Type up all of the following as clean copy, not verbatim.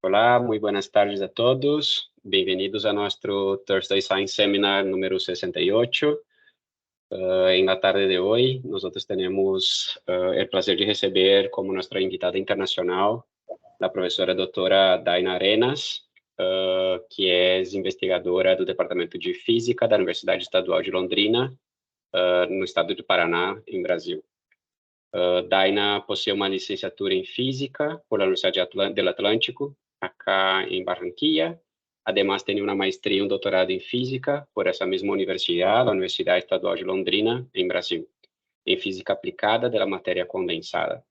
Olá, muito buenas tardes a todos. Bem-vindos a nosso Thursday Science Seminar número 68. En la tarde de hoy, nosotros tenemos el placer de receber como nuestra invitada internacional la professora doutora Daina Arenas, que é investigadora do Departamento de Física da Universidade Estadual de Londrina, no estado do Paraná, em Brasil. Daina possui uma licenciatura em Física por la Universidad del Atlántico, acá en Barranquilla. Además, tiene una maestría y un doctorado en Física por esa misma universidad, la Universidad Estadual de Londrina, en Brasil, en Física Aplicada de la Materia Condensada.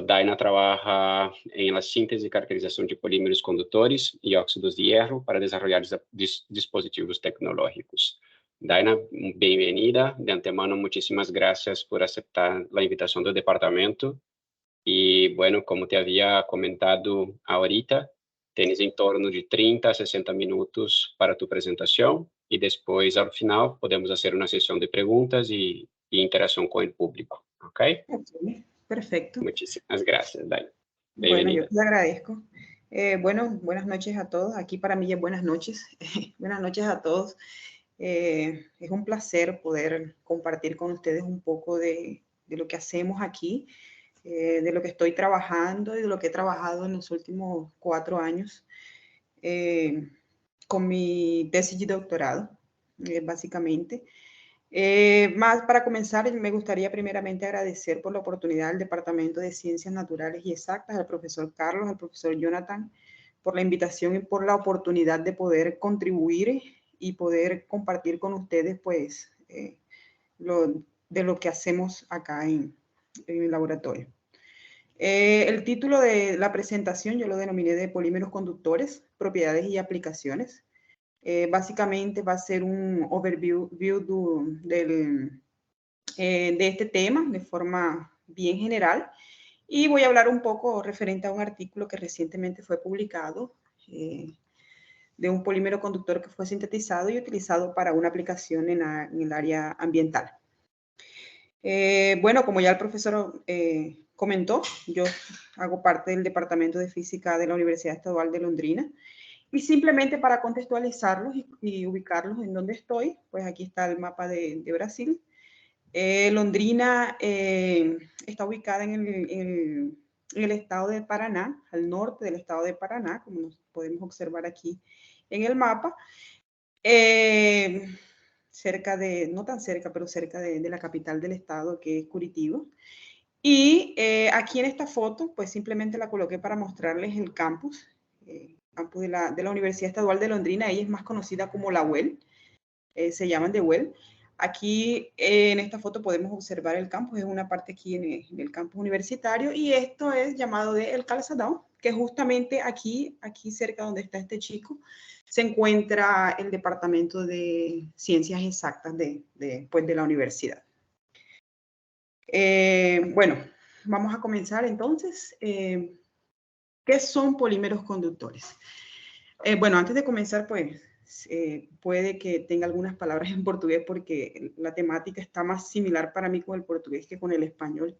Daina trabaja en la síntesis y caracterización de polímeros conductores y óxidos de hierro para desarrollar dispositivos tecnológicos. Daina, bienvenida. De antemano, muchísimas gracias por aceptar la invitación del departamento. Y bueno, como te había comentado ahorita, tienes en torno de 30 a 60 minutos para tu presentación y después, al final, podemos hacer una sesión de preguntas y interacción con el público. ¿Ok? Ok, perfecto. Muchísimas gracias, Daina. Bueno, yo te agradezco. Bueno, buenas noches a todos. Aquí para mí es buenas noches. Buenas noches a todos. Es un placer poder compartir con ustedes un poco de lo que hacemos aquí, de lo que estoy trabajando y de lo que he trabajado en los últimos 4 años con mi tesis de doctorado, básicamente. Más para comenzar, me gustaría primeramente agradecer por la oportunidad al Departamento de Ciencias Naturales y Exactas, al profesor Carlos, al profesor Jonathan, por la invitación y por la oportunidad de poder contribuir y poder compartir con ustedes, pues, de lo que hacemos acá en el laboratorio. El título de la presentación yo lo denominé de polímeros conductores, propiedades y aplicaciones. Básicamente va a ser un overview de este tema de forma bien general y voy a hablar un poco referente a un artículo que recientemente fue publicado de un polímero conductor que fue sintetizado y utilizado para una aplicación en el área ambiental. Bueno, como ya el profesor comentó, yo hago parte del Departamento de Física de la Universidad Estadual de Londrina. Y simplemente para contextualizarlos y ubicarlos en donde estoy, pues aquí está el mapa de Brasil. Londrina está ubicada en el estado de Paraná, al norte del estado de Paraná, como nos podemos observar aquí en el mapa. Cerca de, no tan cerca, pero cerca de la capital del estado, que es Curitiba. Y aquí en esta foto, pues simplemente la coloqué para mostrarles el campus. Campus de la Universidad Estadual de Londrina. Ella es más conocida como la UEL, se llaman de UEL. Aquí en esta foto podemos observar el campus, es una parte aquí en el campus universitario, y esto es llamado de El Calzadão, que justamente aquí cerca donde está este chico, se encuentra el Departamento de Ciencias Exactas de la universidad. Bueno, vamos a comenzar entonces. ¿Qué son polímeros conductores? Bueno, antes de comenzar, pues, puede que tenga algunas palabras en portugués porque la temática está más similar para mí con el portugués que con el español,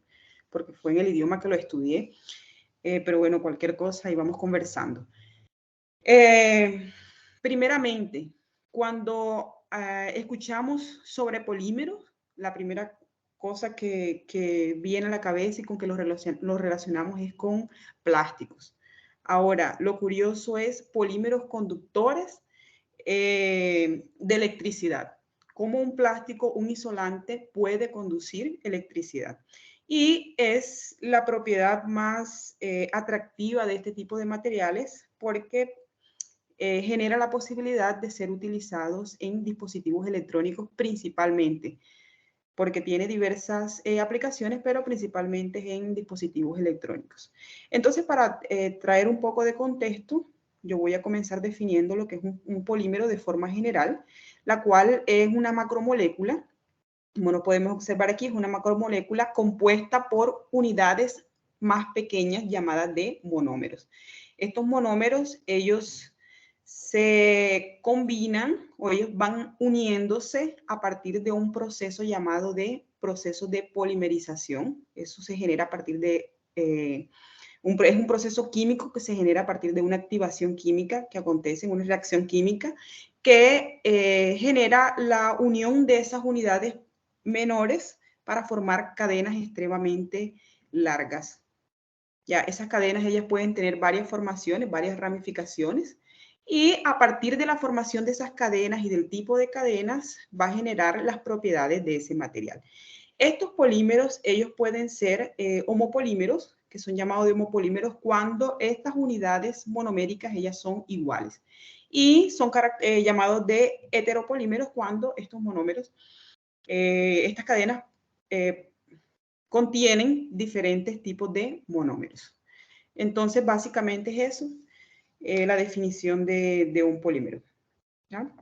porque fue en el idioma que lo estudié. Pero bueno, cualquier cosa y vamos conversando. Primeramente, cuando escuchamos sobre polímeros, la primera cosa que viene a la cabeza y con que los relacionamos es con plásticos. Ahora, lo curioso es polímeros conductores de electricidad. Cómo un plástico, un isolante, puede conducir electricidad. Y es la propiedad más atractiva de este tipo de materiales porque genera la posibilidad de ser utilizados en dispositivos electrónicos principalmente, porque tiene diversas aplicaciones, pero principalmente en dispositivos electrónicos. Entonces, para traer un poco de contexto, yo voy a comenzar definiendo lo que es un polímero de forma general, la cual es una macromolécula. Como lo podemos observar aquí, es una macromolécula compuesta por unidades más pequeñas llamadas de monómeros. Estos monómeros, ellos se combinan o ellos van uniéndose a partir de un proceso llamado de proceso de polimerización. Eso se genera a partir de Es un proceso químico que se genera a partir de una activación química que acontece en una reacción química que genera la unión de esas unidades menores para formar cadenas extremadamente largas. Ya, esas cadenas ellas pueden tener varias formaciones, varias ramificaciones, y a partir de la formación de esas cadenas y del tipo de cadenas va a generar las propiedades de ese material. Estos polímeros, ellos pueden ser homopolímeros, que son llamados de homopolímeros cuando estas unidades monoméricas ellas son iguales. Y son llamados de heteropolímeros cuando estos monómeros, estas cadenas contienen diferentes tipos de monómeros. Entonces, básicamente es eso, la definición de un polímero. ¿Ya?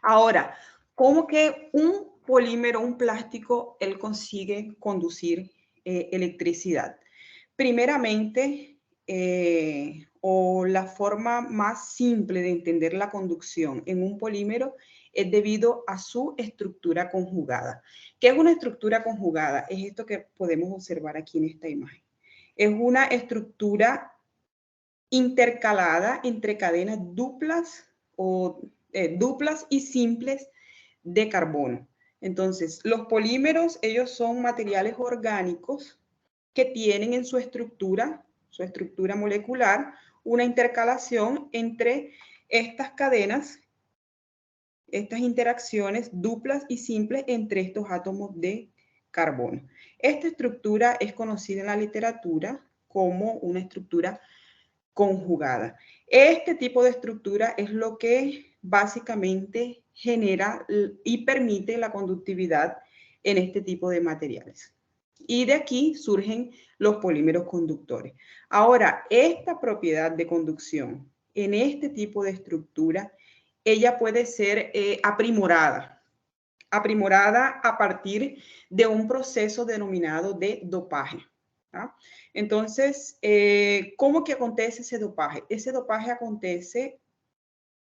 Ahora, ¿cómo que un polímero, un plástico, él consigue conducir electricidad? Primeramente, o la forma más simple de entender la conducción en un polímero es debido a su estructura conjugada. ¿Qué es una estructura conjugada? Es esto que podemos observar aquí en esta imagen. Es una estructura intercalada entre cadenas duplas o duplas y simples de carbono. Entonces, los polímeros, ellos son materiales orgánicos que tienen en su estructura molecular, una intercalación entre estas cadenas, estas interacciones duplas y simples entre estos átomos de carbono. Esta estructura es conocida en la literatura como una estructura conjugada. Este tipo de estructura es lo que básicamente genera y permite la conductividad en este tipo de materiales. Y de aquí surgen los polímeros conductores. Ahora, esta propiedad de conducción en este tipo de estructura, ella puede ser aprimorada a partir de un proceso denominado de dopaje. ¿Ah? Entonces, ¿cómo que acontece ese dopaje? Ese dopaje acontece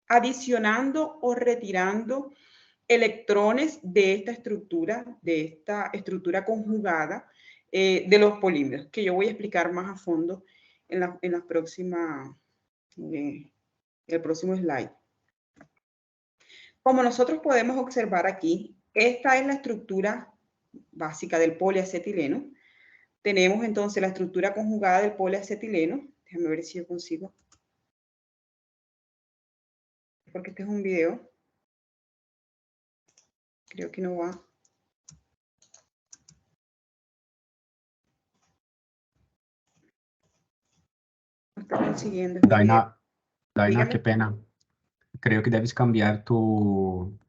adicionando o retirando electrones de esta estructura conjugada de los polímeros, que yo voy a explicar más a fondo en la próxima, el próximo slide. Como nosotros podemos observar aquí, esta es la estructura básica del poliacetileno. Tenemos entonces la estructura conjugada del poliacetileno. Déjame ver si yo consigo. Porque este es un video. Creo que no va. No está consiguiendo. Daina, qué pena. Creo que debes cambiar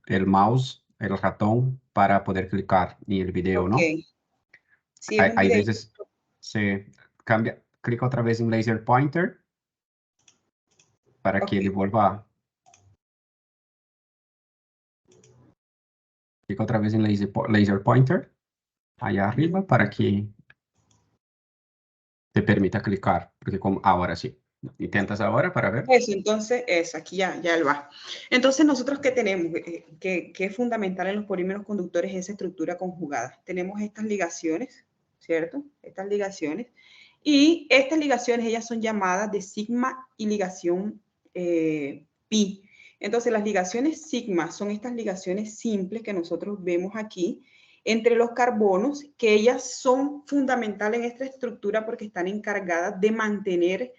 el mouse, el ratón, para poder clicar en el video, ¿no? Sí, hay veces se cambia, clica otra vez en laser pointer para que ele vuelva. Clica otra vez en laser pointer allá arriba para que te permita clicar, porque como ahora sí. ¿Intentas ahora para ver? Eso, entonces, aquí ya él va. Entonces, nosotros, ¿qué tenemos? Que es fundamental en los polímeros conductores esa estructura conjugada. Tenemos estas ligaciones, ¿cierto? Estas ligaciones. Y estas ligaciones, ellas son llamadas de sigma y ligación pi. Entonces, las ligaciones sigma son estas ligaciones simples que nosotros vemos aquí entre los carbonos, que ellas son fundamentales en esta estructura porque están encargadas de mantener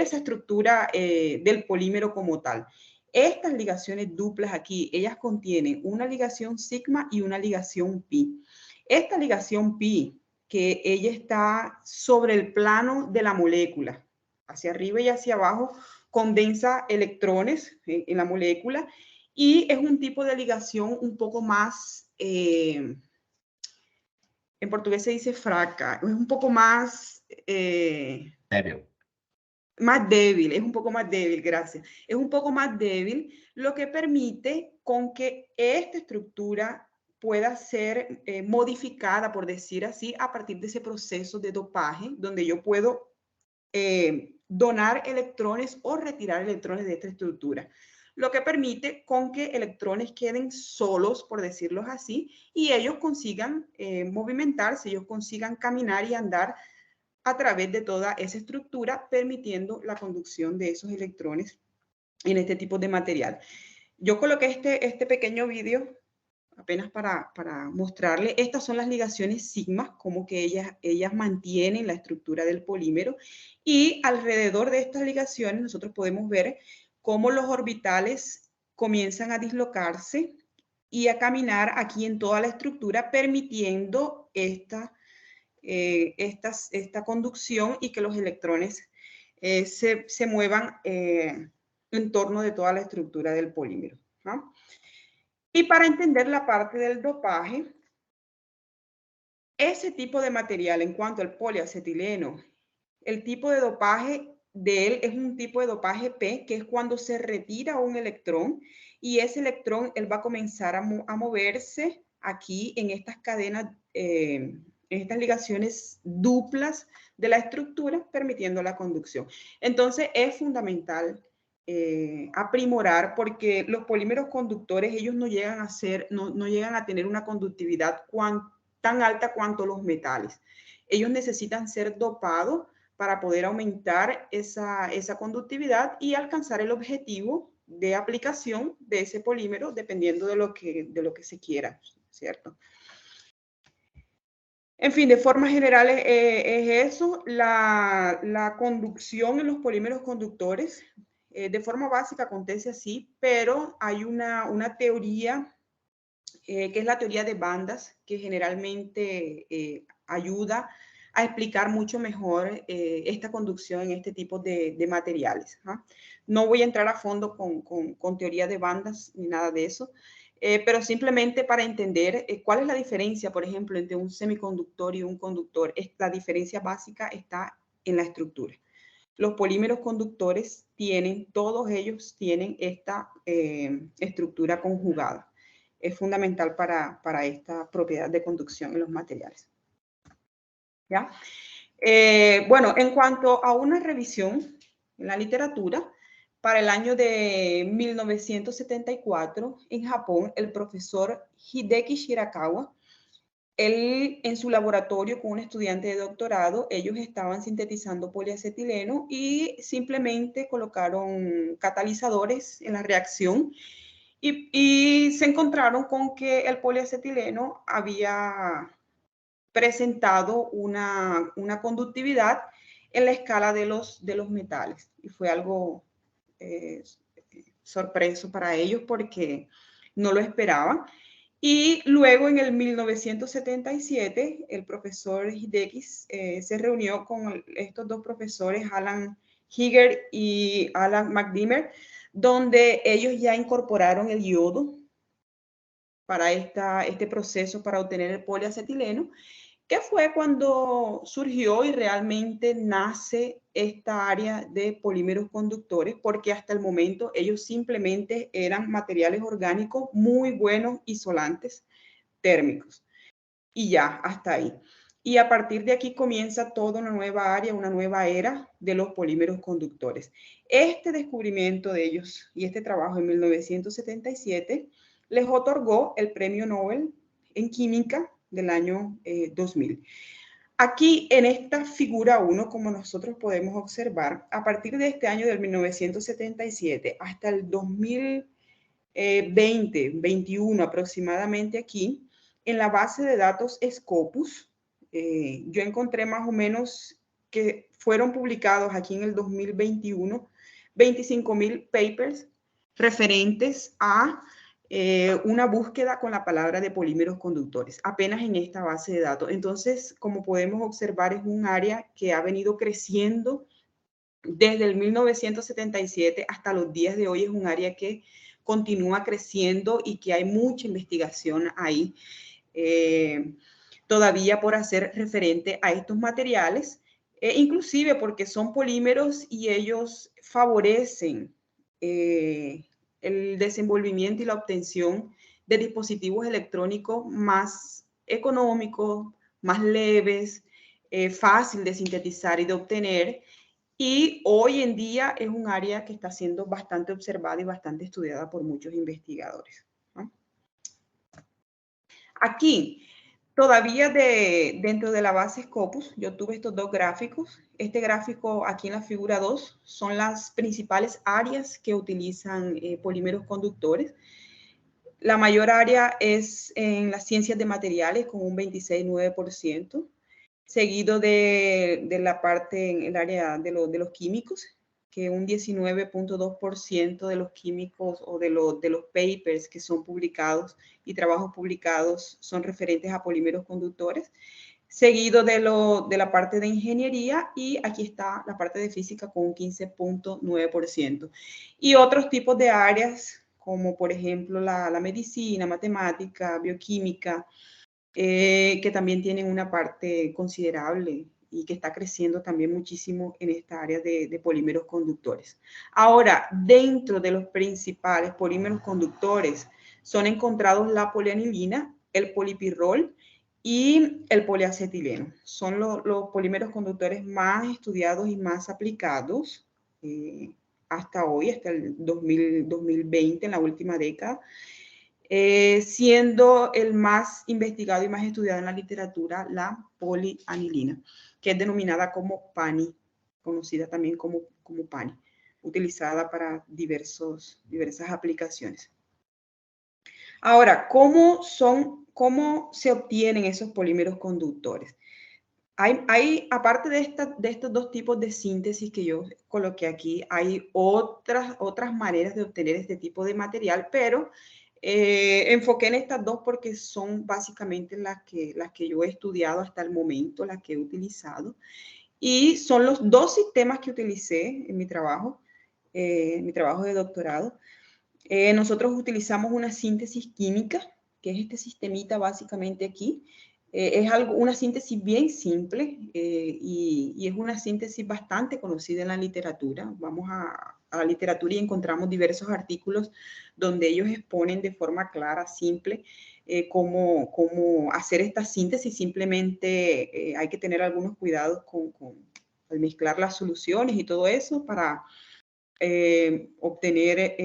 esa estructura del polímero como tal. Estas ligaciones duplas aquí, ellas contienen una ligación sigma y una ligación pi. Esta ligación pi, que ella está sobre el plano de la molécula, hacia arriba y hacia abajo, condensa electrones en la molécula y es un tipo de ligación un poco más, en portugués se dice fraca, es un poco más... Débil. Más débil, es un poco más débil, gracias. Es un poco más débil, lo que permite con que esta estructura pueda ser modificada, por decir así, a partir de ese proceso de dopaje, donde yo puedo donar electrones o retirar electrones de esta estructura. Lo que permite con que electrones queden solos, por decirlo así, y ellos consigan movimentarse, ellos consigan caminar y andar a través de toda esa estructura, permitiendo la conducción de esos electrones en este tipo de material. Yo coloqué este pequeño vídeo apenas para mostrarle. Estas son las ligaciones sigma, como que ellas mantienen la estructura del polímero, y alrededor de estas ligaciones nosotros podemos ver cómo los orbitales comienzan a dislocarse y a caminar aquí en toda la estructura, permitiendo esta conducción y que los electrones se muevan en torno de toda la estructura del polímero, ¿no? Y para entender la parte del dopaje, ese tipo de material en cuanto al poliacetileno, el tipo de dopaje de él es un tipo de dopaje P, que es cuando se retira un electrón, y ese electrón él va a comenzar a moverse aquí en estas cadenas, en estas ligaciones duplas de la estructura, permitiendo la conducción. Entonces es fundamental aprimorar, porque los polímeros conductores, ellos no llegan a tener una conductividad tan alta cuanto los metales. Ellos necesitan ser dopados para poder aumentar esa conductividad y alcanzar el objetivo de aplicación de ese polímero, dependiendo de lo que se quiera, ¿cierto? En fin, de forma general es eso, la conducción en los polímeros conductores. De forma básica acontece así, pero hay una teoría que es la teoría de bandas, que generalmente ayuda a explicar mucho mejor esta conducción en este tipo de materiales, ¿no? No voy a entrar a fondo con teoría de bandas ni nada de eso, pero simplemente para entender cuál es la diferencia, por ejemplo, entre un semiconductor y un conductor. La diferencia básica está en la estructura. Los polímeros conductores todos ellos tienen esta estructura conjugada. Es fundamental para esta propiedad de conducción en los materiales. ¿Ya? Bueno, en cuanto a una revisión en la literatura, para el año de 1974, en Japón, el profesor Hideki Shirakawa, él en su laboratorio con un estudiante de doctorado, ellos estaban sintetizando poliacetileno y simplemente colocaron catalizadores en la reacción y se encontraron con que el poliacetileno había presentado una conductividad en la escala de los metales. Y fue algo sorpreso para ellos porque no lo esperaban. Y luego en el 1977, el profesor Hideki se reunió con estos dos profesores, Alan Higger y Alan McDimer, donde ellos ya incorporaron el yodo para este proceso para obtener el poliacetileno, que fue cuando surgió y realmente nace esta área de polímeros conductores, porque hasta el momento ellos simplemente eran materiales orgánicos muy buenos, isolantes, térmicos. Y ya, hasta ahí. Y a partir de aquí comienza toda una nueva área, una nueva era de los polímeros conductores. Este descubrimiento de ellos y este trabajo en 1977 les otorgó el Premio Nobel en Química del año 2000. Aquí en esta figura 1, como nosotros podemos observar, a partir de este año del 1977 hasta el 2021 aproximadamente aquí, en la base de datos Scopus, yo encontré más o menos que fueron publicados aquí en el 2021 25,000 papers referentes a una búsqueda con la palabra de polímeros conductores, apenas en esta base de datos. Entonces, como podemos observar, es un área que ha venido creciendo desde el 1977 hasta los días de hoy. Es un área que continúa creciendo y que hay mucha investigación ahí todavía por hacer referente a estos materiales, inclusive porque son polímeros y ellos favorecen el desenvolvimiento y la obtención de dispositivos electrónicos más económicos, más leves, fácil de sintetizar y de obtener. Y hoy en día es un área que está siendo bastante observada y bastante estudiada por muchos investigadores, ¿no? Aquí, Todavía dentro de la base Scopus, yo tuve estos dos gráficos. Este gráfico aquí en la figura 2 son las principales áreas que utilizan polímeros conductores. La mayor área es en las ciencias de materiales con un 26,9%, seguido de la parte en el área de los químicos, que un 19,2% de los químicos o de los papers que son publicados y trabajos publicados son referentes a polímeros conductores, seguido de la parte de ingeniería, y aquí está la parte de física con un 15,9%. Y otros tipos de áreas, como por ejemplo la medicina, matemática, bioquímica, que también tienen una parte considerable y que está creciendo también muchísimo en esta área de polímeros conductores. Ahora, dentro de los principales polímeros conductores son encontrados la polianilina, el polipirrol y el poliacetileno. Son los polímeros conductores más estudiados y más aplicados hasta hoy, hasta el 2020, en la última década. Siendo el más investigado y más estudiado en la literatura la polianilina, que es denominada como PANI, conocida también como PANI, utilizada para diversas aplicaciones. Ahora, ¿cómo se obtienen esos polímeros conductores? Hay aparte de estos dos tipos de síntesis que yo coloqué aquí, hay otras maneras de obtener este tipo de material, pero enfoqué en estas dos porque son básicamente las que yo he estudiado hasta el momento, las que he utilizado. Y son los dos sistemas que utilicé en mi trabajo de doctorado. Nosotros utilizamos una síntesis química, que es este sistemita básicamente aquí. Es una síntesis bien simple y es una síntesis bastante conocida en la literatura. Vamos a la literatura y encontramos diversos artículos donde ellos exponen de forma clara, simple, cómo hacer esta síntesis. Simplemente hay que tener algunos cuidados al mezclar las soluciones y todo eso para obtener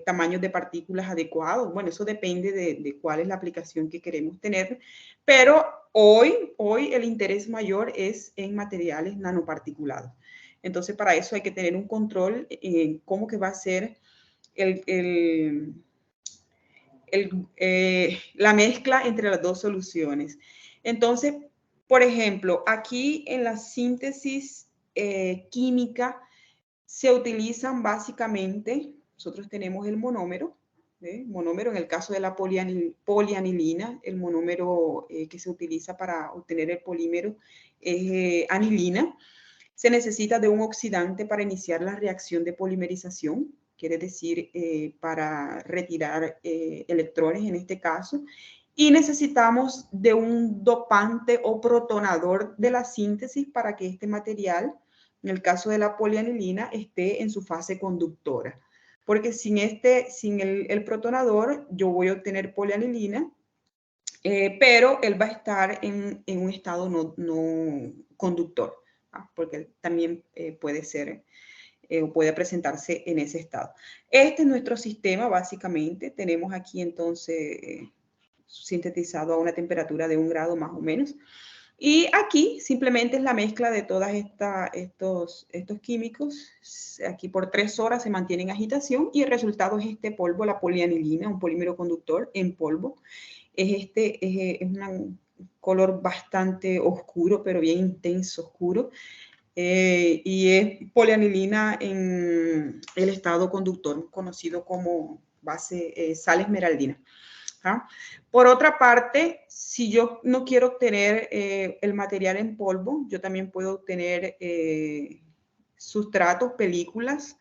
tamaños de partículas adecuados. Bueno, eso depende de cuál es la aplicación que queremos tener, pero hoy el interés mayor es en materiales nanoparticulados. Entonces, para eso hay que tener un control en cómo que va a ser la mezcla entre las dos soluciones. Entonces, por ejemplo, aquí en la síntesis química, se utilizan básicamente, nosotros tenemos el monómero, monómero en el caso de la polianilina, el monómero que se utiliza para obtener el polímero es anilina. Se necesita de un oxidante para iniciar la reacción de polimerización, quiere decir para retirar electrones en este caso, y necesitamos de un dopante o protonador de la síntesis para que este material, en el caso de la polianilina, esté en su fase conductora. Porque sin el protonador, yo voy a obtener polianilina, pero él va a estar en un estado no conductor, porque también puede ser o puede presentarse en ese estado. Este es nuestro sistema, básicamente. Tenemos aquí entonces sintetizado a una temperatura de 1 grado más o menos. Y aquí simplemente es la mezcla de todos estos químicos. Aquí por 3 horas se mantiene en agitación y el resultado es este polvo, la polianilina, un polímero conductor en polvo. Es un color bastante oscuro, pero bien intenso, oscuro. Y es polianilina en el estado conductor, conocido como base sal esmeraldina. Por otra parte, si yo no quiero obtener el material en polvo, yo también puedo obtener sustratos, películas,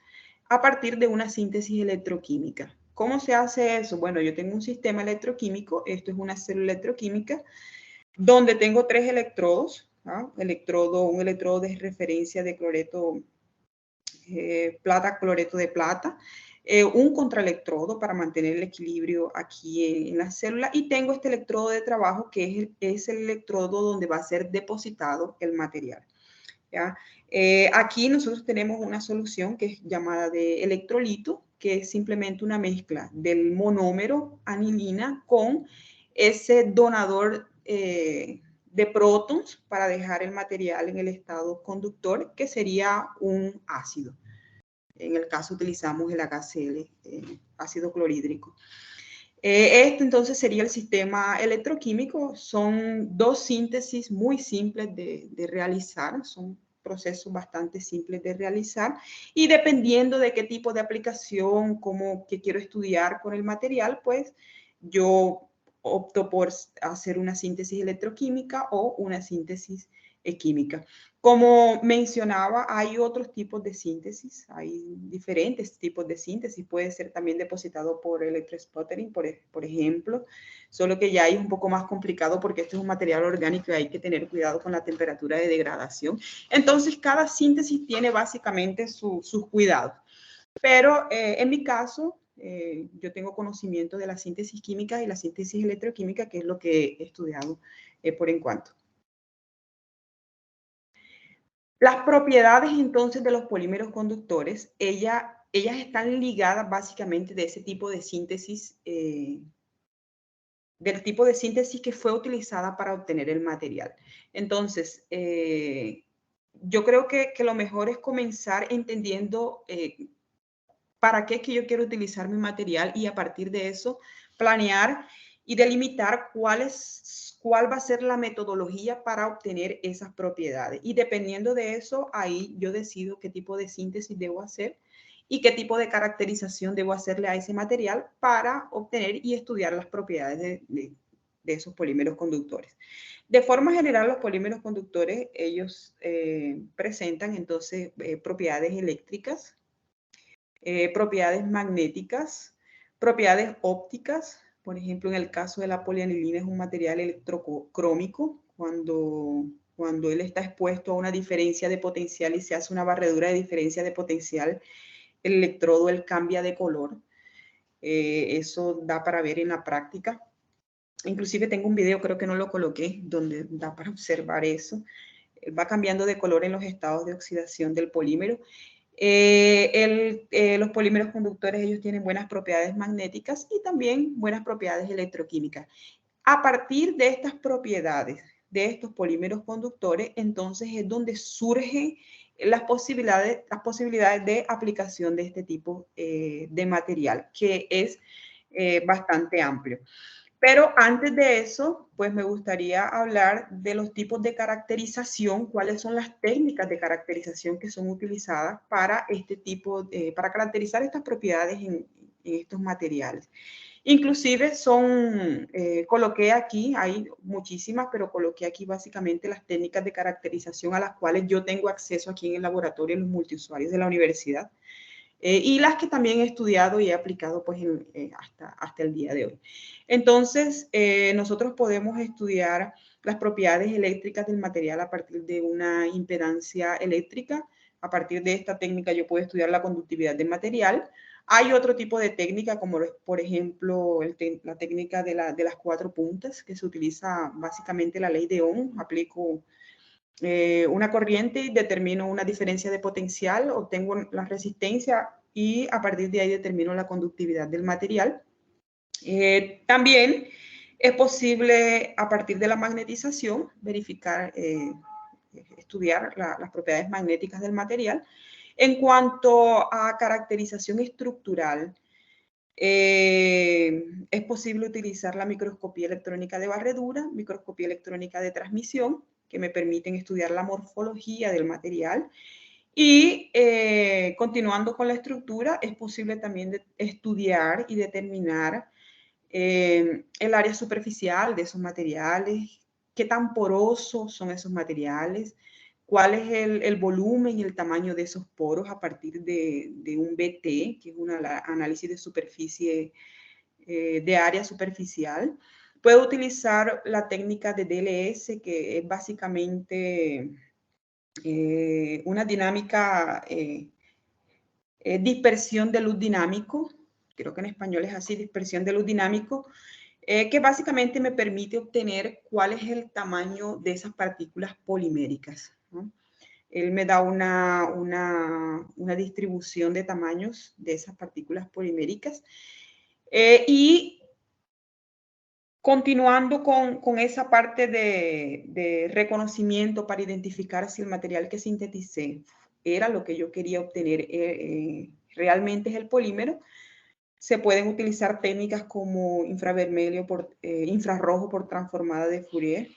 a partir de una síntesis electroquímica. ¿Cómo se hace eso? Bueno, yo tengo un sistema electroquímico, esto es una célula electroquímica, donde tengo 3 electrodos, un electrodo de referencia de cloreto, plata, cloreto de plata, un contraelectrodo para mantener el equilibrio aquí en la célula, y tengo este electrodo de trabajo que es el electrodo donde va a ser depositado el material. ¿Ya? Aquí nosotros tenemos una solución que es llamada de electrolito, que es simplemente una mezcla del monómero anilina con ese donador de prótons para dejar el material en el estado conductor, que sería un ácido. En el caso utilizamos el HCl, ácido clorhídrico. Este entonces sería el sistema electroquímico. Son dos síntesis muy simples de realizar, son procesos bastante simples de realizar, y dependiendo de qué tipo de aplicación, que quiero estudiar con el material, pues yo opto por hacer una síntesis electroquímica o una síntesis química. Como mencionaba, hay otros tipos de síntesis, hay diferentes tipos de síntesis, puede ser también depositado por electrosputtering, por ejemplo, solo que ya es un poco más complicado porque este es un material orgánico y hay que tener cuidado con la temperatura de degradación. Entonces, cada síntesis tiene básicamente sus cuidados. Pero en mi caso, yo tengo conocimiento de la síntesis química y la síntesis electroquímica, que es lo que he estudiado por en cuanto. Las propiedades entonces de los polímeros conductores, ellas están ligadas básicamente de ese tipo de síntesis, del tipo de síntesis que fue utilizada para obtener el material. Entonces, yo creo que lo mejor es comenzar entendiendo para qué es que yo quiero utilizar mi material y a partir de eso planear y delimitar cuál va a ser la metodología para obtener esas propiedades. Y dependiendo de eso, ahí yo decido qué tipo de síntesis debo hacer y qué tipo de caracterización debo hacerle a ese material para obtener y estudiar las propiedades de esos polímeros conductores. De forma general, los polímeros conductores, ellos presentan entonces propiedades eléctricas, propiedades magnéticas, propiedades ópticas. Por ejemplo, en el caso de la polianilina es un material electrocrómico. Cuando él está expuesto a una diferencia de potencial y se hace una barredura de diferencia de potencial, el electrodo él cambia de color. Eso da para ver en la práctica. Inclusive tengo un video, creo que no lo coloqué, donde da para observar eso. Va cambiando de color en los estados de oxidación del polímero. Los polímeros conductores, ellos tienen buenas propiedades magnéticas y también buenas propiedades electroquímicas. A partir de estas propiedades de estos polímeros conductores, entonces es donde surgen las posibilidades de aplicación de este tipo de material, que es bastante amplio. Pero antes de eso, pues me gustaría hablar de los tipos de caracterización, cuáles son las técnicas de caracterización que son utilizadas para para caracterizar estas propiedades en estos materiales. Inclusive coloqué aquí, hay muchísimas, pero coloqué aquí básicamente las técnicas de caracterización a las cuales yo tengo acceso aquí en el laboratorio, en los multiusuarios de la universidad. Y las que también he estudiado y he aplicado pues hasta el día de hoy. Entonces, nosotros podemos estudiar las propiedades eléctricas del material a partir de una impedancia eléctrica. A partir de esta técnica yo puedo estudiar la conductividad del material. Hay otro tipo de técnica, como por ejemplo la técnica de las 4 puntas, que se utiliza básicamente la ley de Ohm. Aplico una corriente y determino una diferencia de potencial, obtengo la resistencia y a partir de ahí determino la conductividad del material. También es posible, a partir de la magnetización, verificar, estudiar las propiedades magnéticas del material. En cuanto a caracterización estructural, es posible utilizar la microscopía electrónica de barredura, microscopía electrónica de transmisión, que me permiten estudiar la morfología del material. Y continuando con la estructura, es posible también estudiar y determinar el área superficial de esos materiales, qué tan porosos son esos materiales, cuál es el volumen y el tamaño de esos poros a partir de un BT, que es un análisis de superficie, de área superficial. Puedo utilizar la técnica de DLS, que es básicamente una dinámica, dispersión de luz dinámico, creo que en español es así, dispersión de luz dinámico, que básicamente me permite obtener cuál es el tamaño de esas partículas poliméricas, ¿no? Él me da una distribución de tamaños de esas partículas poliméricas y Continuando con esa parte de reconocimiento para identificar si el material que sinteticé era lo que yo quería obtener, realmente es el polímero, se pueden utilizar técnicas como infrarrojo por transformada de Fourier,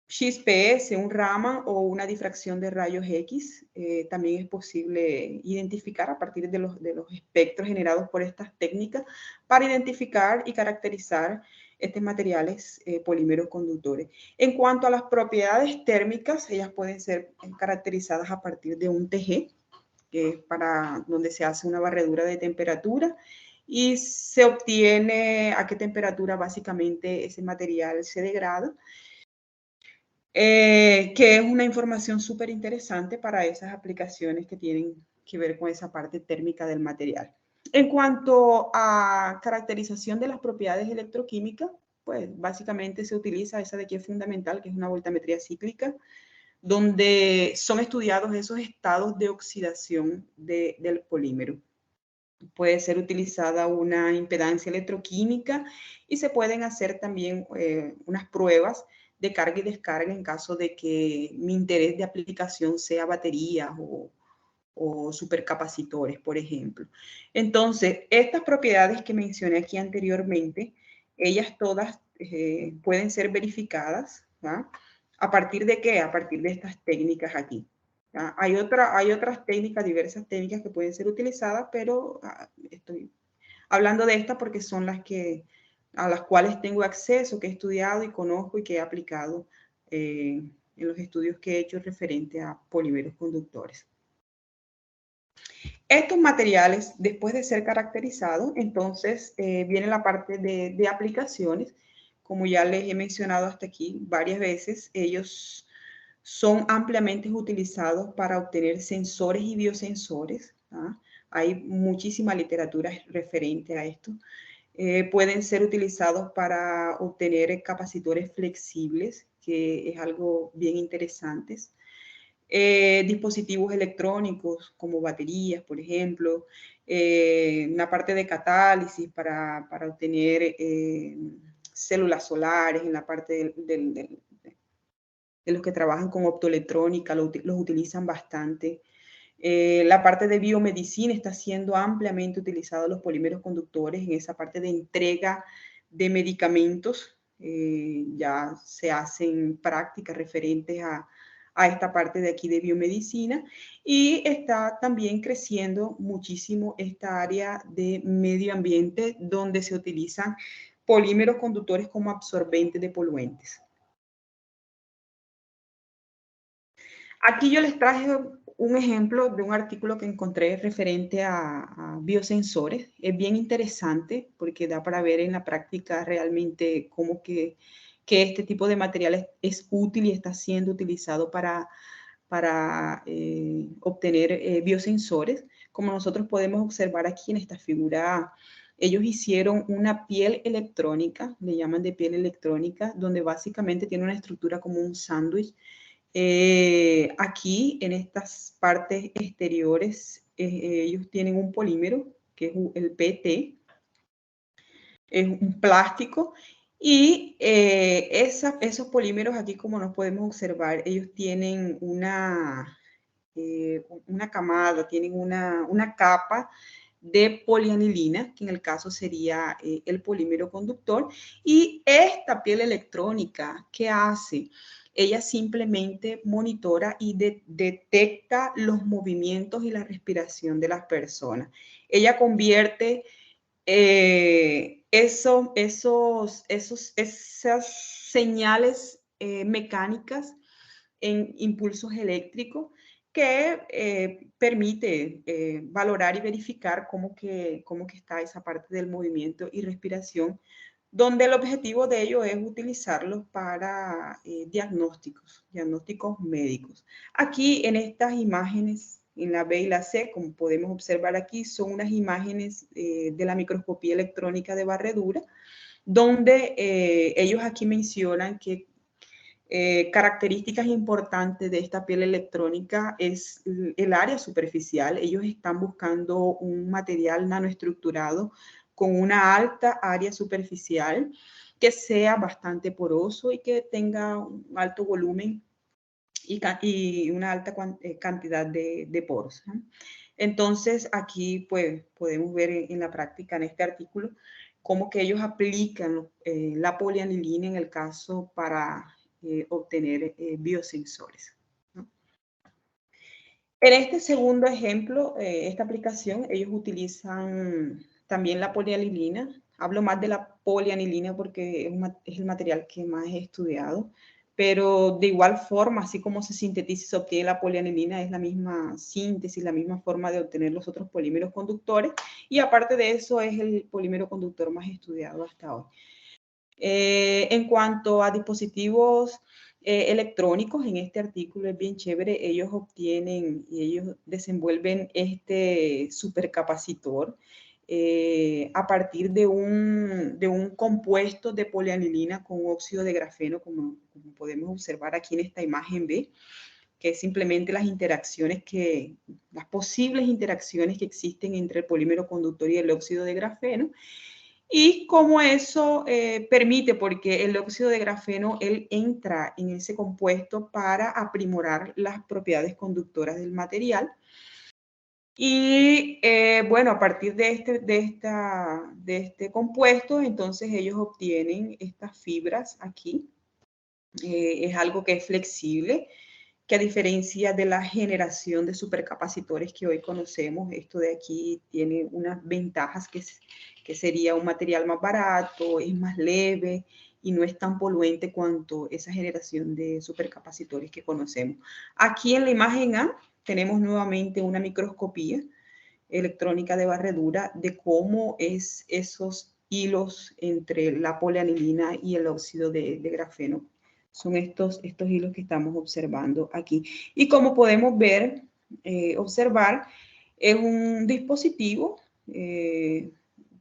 XPS, un Raman o una difracción de rayos X. También es posible identificar a partir de los espectros generados por estas técnicas para identificar y caracterizar estos materiales polímeros conductores. En cuanto a las propiedades térmicas, ellas pueden ser caracterizadas a partir de un TG, que es para donde se hace una barredura de temperatura y se obtiene a qué temperatura básicamente ese material se degrada. Que es una información súper interesante para esas aplicaciones que tienen que ver con esa parte térmica del material. En cuanto a caracterización de las propiedades electroquímicas, pues básicamente se utiliza esa de aquí es fundamental, que es una voltametría cíclica, donde son estudiados esos estados de oxidación del polímero. Puede ser utilizada una impedancia electroquímica y se pueden hacer también unas pruebas de carga y descarga en caso de que mi interés de aplicación sea baterías o supercapacitores, por ejemplo. Entonces, estas propiedades que mencioné aquí anteriormente, ellas todas pueden ser verificadas, ¿va? ¿A partir de qué? A partir de estas técnicas aquí. Hay otras técnicas, diversas técnicas que pueden ser utilizadas, pero estoy hablando de estas porque son a las cuales tengo acceso, que he estudiado y conozco y que he aplicado en los estudios que he hecho referente a polímeros conductores. Estos materiales, después de ser caracterizados, entonces viene la parte de aplicaciones. Como ya les he mencionado hasta aquí varias veces, ellos son ampliamente utilizados para obtener sensores y biosensores. Hay muchísima literatura referente a esto. Pueden ser utilizados para obtener capacitores flexibles, que es algo bien interesante. Dispositivos electrónicos como baterías, por ejemplo, una parte de catálisis para obtener células solares, en la parte de los que trabajan con optoelectrónica, los utilizan bastante. La parte de biomedicina está siendo ampliamente utilizada los polímeros conductores en esa parte de entrega de medicamentos. Ya se hacen prácticas referentes a esta parte de aquí de biomedicina y está también creciendo muchísimo esta área de medio ambiente donde se utilizan polímeros conductores como absorbentes de poluentes. Aquí yo les traje un ejemplo de un artículo que encontré referente a biosensores. Es bien interesante porque da para ver en la práctica realmente cómo que este tipo de materiales es útil y está siendo utilizado para obtener biosensores. Como nosotros podemos observar aquí en esta figura, ellos hicieron una piel electrónica, le llaman de piel electrónica, donde básicamente tiene una estructura como un sándwich. Aquí en estas partes exteriores ellos tienen un polímero que es el PT, es un plástico y esos polímeros aquí como nos podemos observar ellos tienen una camada, tienen una capa de polianilina, que en el caso sería el polímero conductor, y esta piel electrónica, ¿qué hace? Ella simplemente monitora y detecta los movimientos y la respiración de las personas. Ella convierte esas señales mecánicas en impulsos eléctricos que permite valorar y verificar cómo que está esa parte del movimiento y respiración, donde el objetivo de ello es utilizarlos para diagnósticos médicos. Aquí en estas imágenes, en la B y la C, como podemos observar aquí, son unas imágenes de la microscopía electrónica de barredura, donde ellos aquí mencionan que características importantes de esta piel electrónica es el área superficial. Ellos están buscando un material nanoestructurado con una alta área superficial que sea bastante poroso y que tenga un alto volumen y una alta cantidad de poros, ¿no? Entonces, aquí pues podemos ver en la práctica, en este artículo, cómo que ellos aplican la polianilina en el caso para obtener biosensores, ¿no? En este segundo ejemplo, esta aplicación, ellos utilizan también la polianilina. Hablo más de la polianilina porque es el material que más he estudiado, pero de igual forma, así como se sintetiza y se obtiene la polianilina, es la misma síntesis, la misma forma de obtener los otros polímeros conductores, y aparte de eso es el polímero conductor más estudiado hasta hoy. En cuanto a dispositivos electrónicos, en este artículo es bien chévere, ellos obtienen y ellos desenvuelven este supercapacitor a partir de un compuesto de polianilina con óxido de grafeno, como podemos observar aquí en esta imagen B, que es simplemente las posibles interacciones que existen entre el polímero conductor y el óxido de grafeno, y cómo eso permite, porque el óxido de grafeno, él entra en ese compuesto para aprimorar las propiedades conductoras del material. Y bueno, a partir de este compuesto, entonces ellos obtienen estas fibras aquí. Es algo que es flexible, que a diferencia de la generación de supercapacitores que hoy conocemos, esto de aquí tiene unas ventajas que sería un material más barato, es más leve y no es tan poluente cuanto esa generación de supercapacitores que conocemos. Aquí en la imagen A tenemos nuevamente una microscopía electrónica de barredura de cómo es esos hilos entre la polianilina y el óxido de grafeno. Son estos hilos que estamos observando aquí. Y como podemos ver, observar, es un dispositivo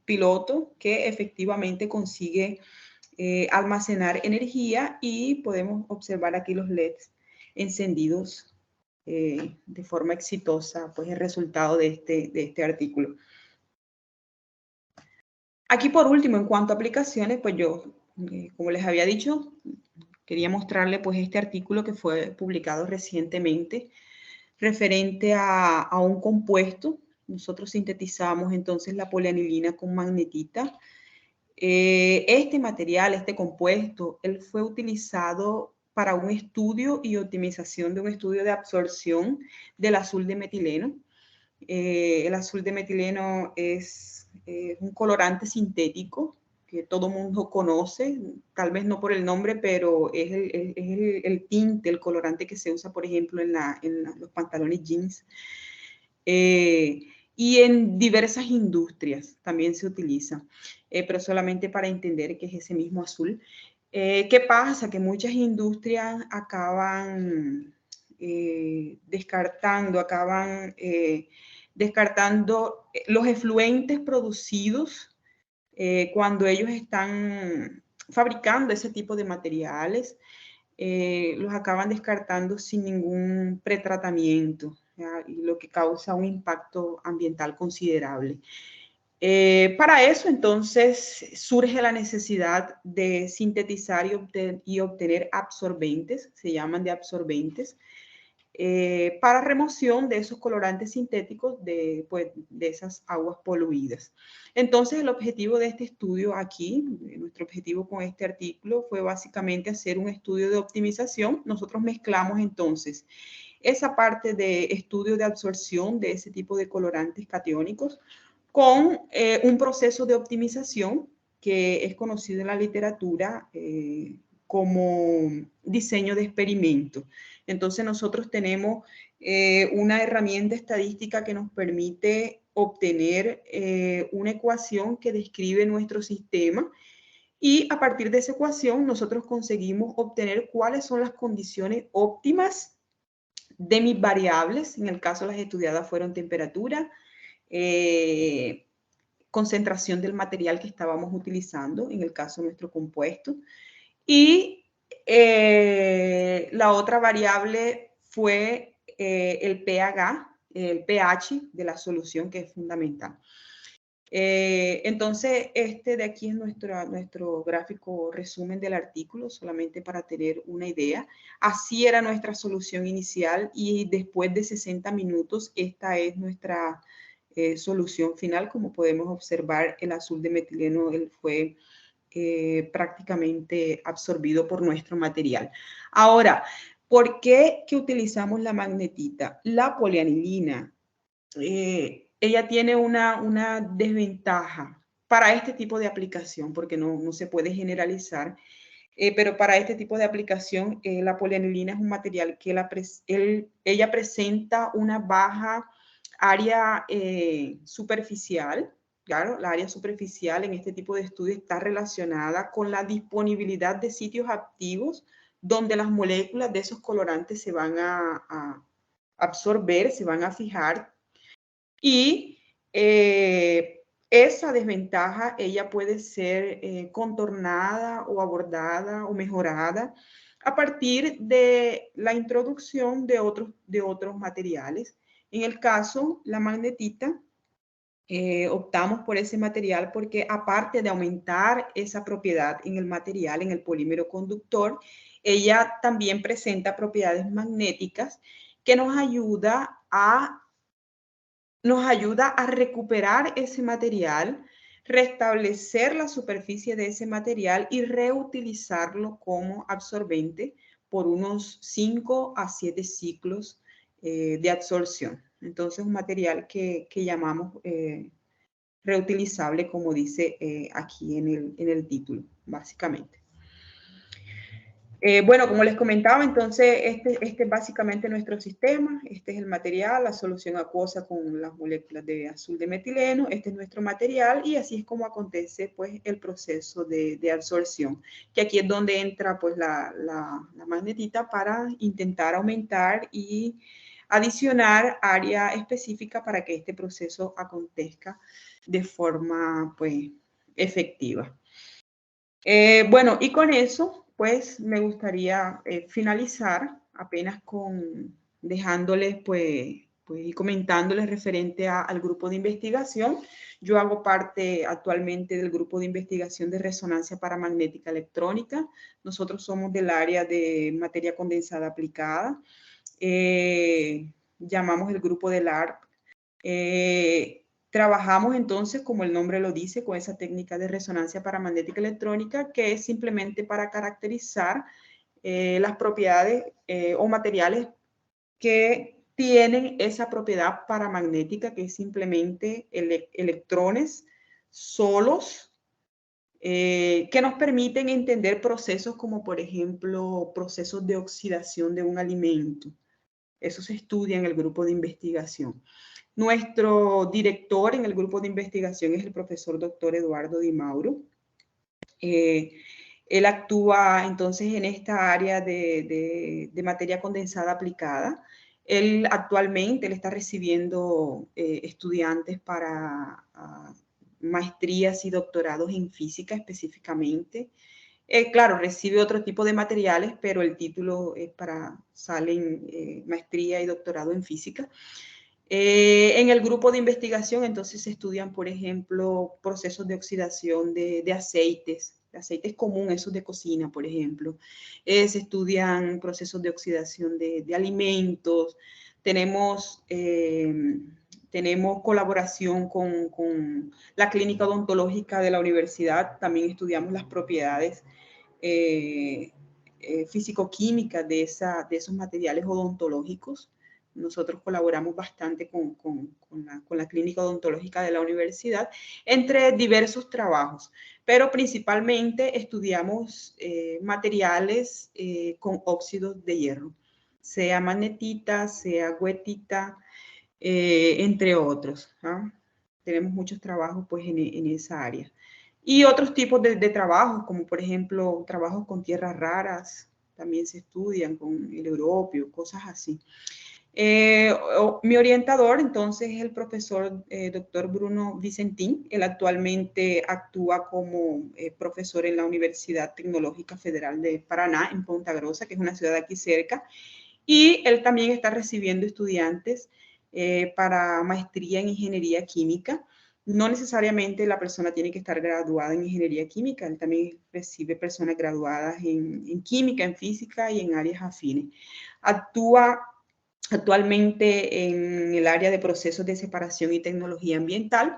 piloto que efectivamente consigue almacenar energía, y podemos observar aquí los LEDs encendidos de forma exitosa, pues el resultado de este artículo. Aquí por último, en cuanto a aplicaciones, pues yo, como les había dicho, quería mostrarle pues este artículo que fue publicado recientemente referente a un compuesto. Nosotros sintetizamos entonces la polianilina con magnetita. Este material, este compuesto, él fue utilizado para un estudio y optimización de un estudio de absorción del azul de metileno. El azul de metileno es un colorante sintético que todo mundo conoce, tal vez no por el nombre, pero es el tinte, el colorante que se usa, por ejemplo, en los pantalones jeans. Y en diversas industrias también se utiliza, pero solamente para entender que es ese mismo azul. ¿Qué pasa? Que muchas industrias acaban descartando los efluentes producidos cuando ellos están fabricando ese tipo de materiales, los acaban descartando sin ningún pretratamiento, ¿ya? Y lo que causa un impacto ambiental considerable. Para eso, entonces, surge la necesidad de sintetizar y obtener absorbentes, se llaman de absorbentes, para remoción de esos colorantes sintéticos de esas aguas poluidas. Entonces, el objetivo de este estudio aquí, nuestro objetivo con este artículo, fue básicamente hacer un estudio de optimización. Nosotros mezclamos entonces esa parte de estudio de absorción de ese tipo de colorantes catiónicos con un proceso de optimización que es conocido en la literatura como diseño de experimento. Entonces nosotros tenemos una herramienta estadística que nos permite obtener una ecuación que describe nuestro sistema, y a partir de esa ecuación nosotros conseguimos obtener cuáles son las condiciones óptimas de mis variables. En el caso las estudiadas fueron temperatura, concentración del material que estábamos utilizando, en el caso de nuestro compuesto, y la otra variable fue el pH de la solución, que es fundamental. Entonces, este de aquí es nuestro gráfico resumen del artículo, solamente para tener una idea. Así era nuestra solución inicial y después de 60 minutos, esta es nuestra solución final. Como podemos observar, el azul de metileno fue prácticamente absorbido por nuestro material. Ahora, ¿por qué que utilizamos la magnetita? La polianilina, ella tiene una desventaja para este tipo de aplicación, porque no se puede generalizar, pero para este tipo de aplicación, la polianilina es un material que ella presenta una baja área superficial. Claro, la área superficial en este tipo de estudios está relacionada con la disponibilidad de sitios activos donde las moléculas de esos colorantes se van a absorber, se van a fijar, y esa desventaja ella puede ser contornada o abordada o mejorada a partir de la introducción de otros materiales. En el caso, la magnetita, optamos por ese material porque aparte de aumentar esa propiedad en el material, en el polímero conductor, ella también presenta propiedades magnéticas que nos ayuda a recuperar ese material, restablecer la superficie de ese material y reutilizarlo como absorbente por unos 5 a 7 ciclos de absorción. Entonces, un material que llamamos reutilizable, como dice aquí en el título, básicamente. Bueno, como les comentaba, entonces este es básicamente nuestro sistema. Este es el material, la solución acuosa con las moléculas de azul de metileno. Este es nuestro material y así es como acontece pues el proceso de absorción, que aquí es donde entra pues la magnetita para intentar aumentar y adicionar área específica para que este proceso acontezca de forma pues efectiva. Bueno, y con eso pues me gustaría finalizar apenas dejándoles pues y comentándoles referente al grupo de investigación. Yo hago parte actualmente del grupo de investigación de resonancia paramagnética electrónica. Nosotros somos del área de materia condensada aplicada. Llamamos el grupo del ARP. Trabajamos entonces, como el nombre lo dice, con esa técnica de resonancia paramagnética electrónica, que es simplemente para caracterizar las propiedades o materiales que tienen esa propiedad paramagnética, que es simplemente electrones solos, que nos permiten entender procesos como, por ejemplo, procesos de oxidación de un alimento. Eso se estudia en el grupo de investigación. Nuestro director en el grupo de investigación es el profesor doctor Eduardo Di Mauro. Él actúa entonces en esta área de materia condensada aplicada. Él actualmente está recibiendo estudiantes para maestrías y doctorados en física específicamente. Claro, recibe otro tipo de materiales, pero el título es salen maestría y doctorado en física. En el grupo de investigación, entonces, se estudian, por ejemplo, procesos de oxidación de aceites comunes, esos de cocina, por ejemplo. Se estudian procesos de oxidación de alimentos. Tenemos colaboración con la clínica odontológica de la universidad. También estudiamos las propiedades físico-químicas de esos materiales odontológicos. Nosotros colaboramos bastante con la clínica odontológica de la universidad, entre diversos trabajos, pero principalmente estudiamos materiales con óxidos de hierro, sea magnetita, sea goethita, entre otros. Tenemos muchos trabajos pues en esa área. Y otros tipos de trabajos, como por ejemplo trabajos con tierras raras, también se estudian con el europeo, cosas así. Mi orientador, entonces, es el profesor doctor Bruno Vicentín. Él actualmente actúa como profesor en la Universidad Tecnológica Federal de Paraná, en Ponta Grossa, que es una ciudad aquí cerca. Y él también está recibiendo estudiantes para maestría en ingeniería química. No necesariamente la persona tiene que estar graduada en ingeniería química, él también recibe personas graduadas en química, en física y en áreas afines. Actúa actualmente en el área de procesos de separación y tecnología ambiental,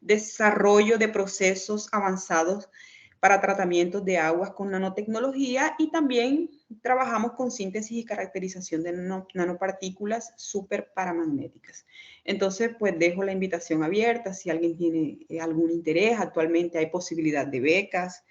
desarrollo de procesos avanzados para tratamientos de aguas con nanotecnología, y también trabajamos con síntesis y caracterización de nanopartículas superparamagnéticas. Entonces, pues dejo la invitación abierta si alguien tiene algún interés. Actualmente hay posibilidad de becas,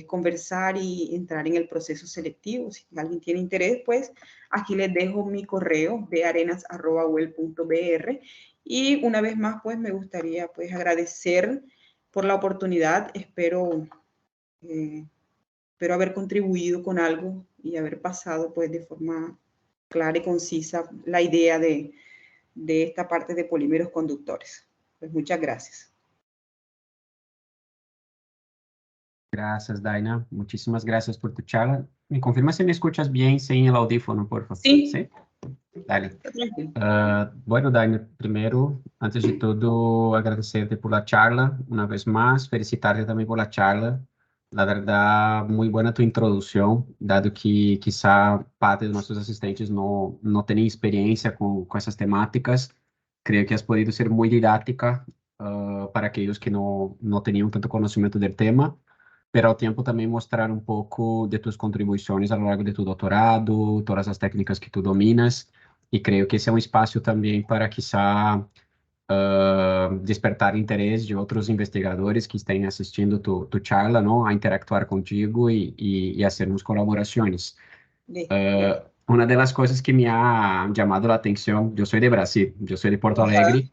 conversar y entrar en el proceso selectivo. Si alguien tiene interés, pues aquí les dejo mi correo de arenas@well.br. Y una vez más, pues me gustaría pues agradecer por la oportunidad. Espero haber contribuido con algo y haber pasado pues de forma clara y concisa la idea de esta parte de polímeros conductores. Pues muchas gracias. Gracias, Daina. Muchísimas gracias por tu charla. ¿Me confirma si me escuchas bien sin el audífono, por favor? Sí. ¿Sí? Dale. Tranquilo. Bueno, Daina, primero, antes de todo, agradecerte por la charla una vez más, felicitarte también por la charla. La verdad, muy buena tu introducción, dado que quizá parte de nuestros asistentes no tenían experiencia con esas temáticas. Creo que has podido ser muy didáctica para aquellos que no tenían tanto conocimiento del tema, pero al tiempo también mostrar un poco de tus contribuciones a lo largo de tu doctorado, todas las técnicas que tú dominas. E creio que esse é um espaço também para, quiçá, despertar interesse de outros investigadores que estén assistindo tu charla, não? A interactuar contigo e hacermos colaborações. Uma das coisas que me ha chamado a atenção, eu sou de Brasil, eu sou de Porto Alegre,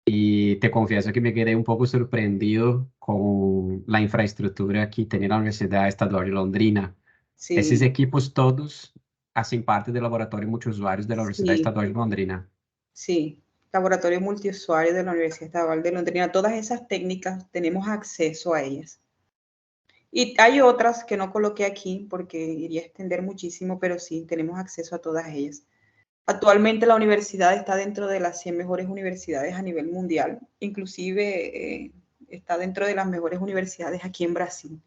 e te confesso que me quedei um pouco surpreendido com a infraestrutura que tem na Universidade Estadual de Londrina. Sí. Esses equipos todos hacen parte del laboratorio multiusuarios de la Universidad Sí. Estadual de Londrina. Sí, laboratorio multiusuario de la Universidad Estadual de Londrina. Todas esas técnicas tenemos acceso a ellas. Y hay otras que no coloqué aquí porque iría a extender muchísimo, pero sí, tenemos acceso a todas ellas. Actualmente la universidad está dentro de las 100 mejores universidades a nivel mundial. Inclusive está dentro de las mejores universidades aquí en Brasil.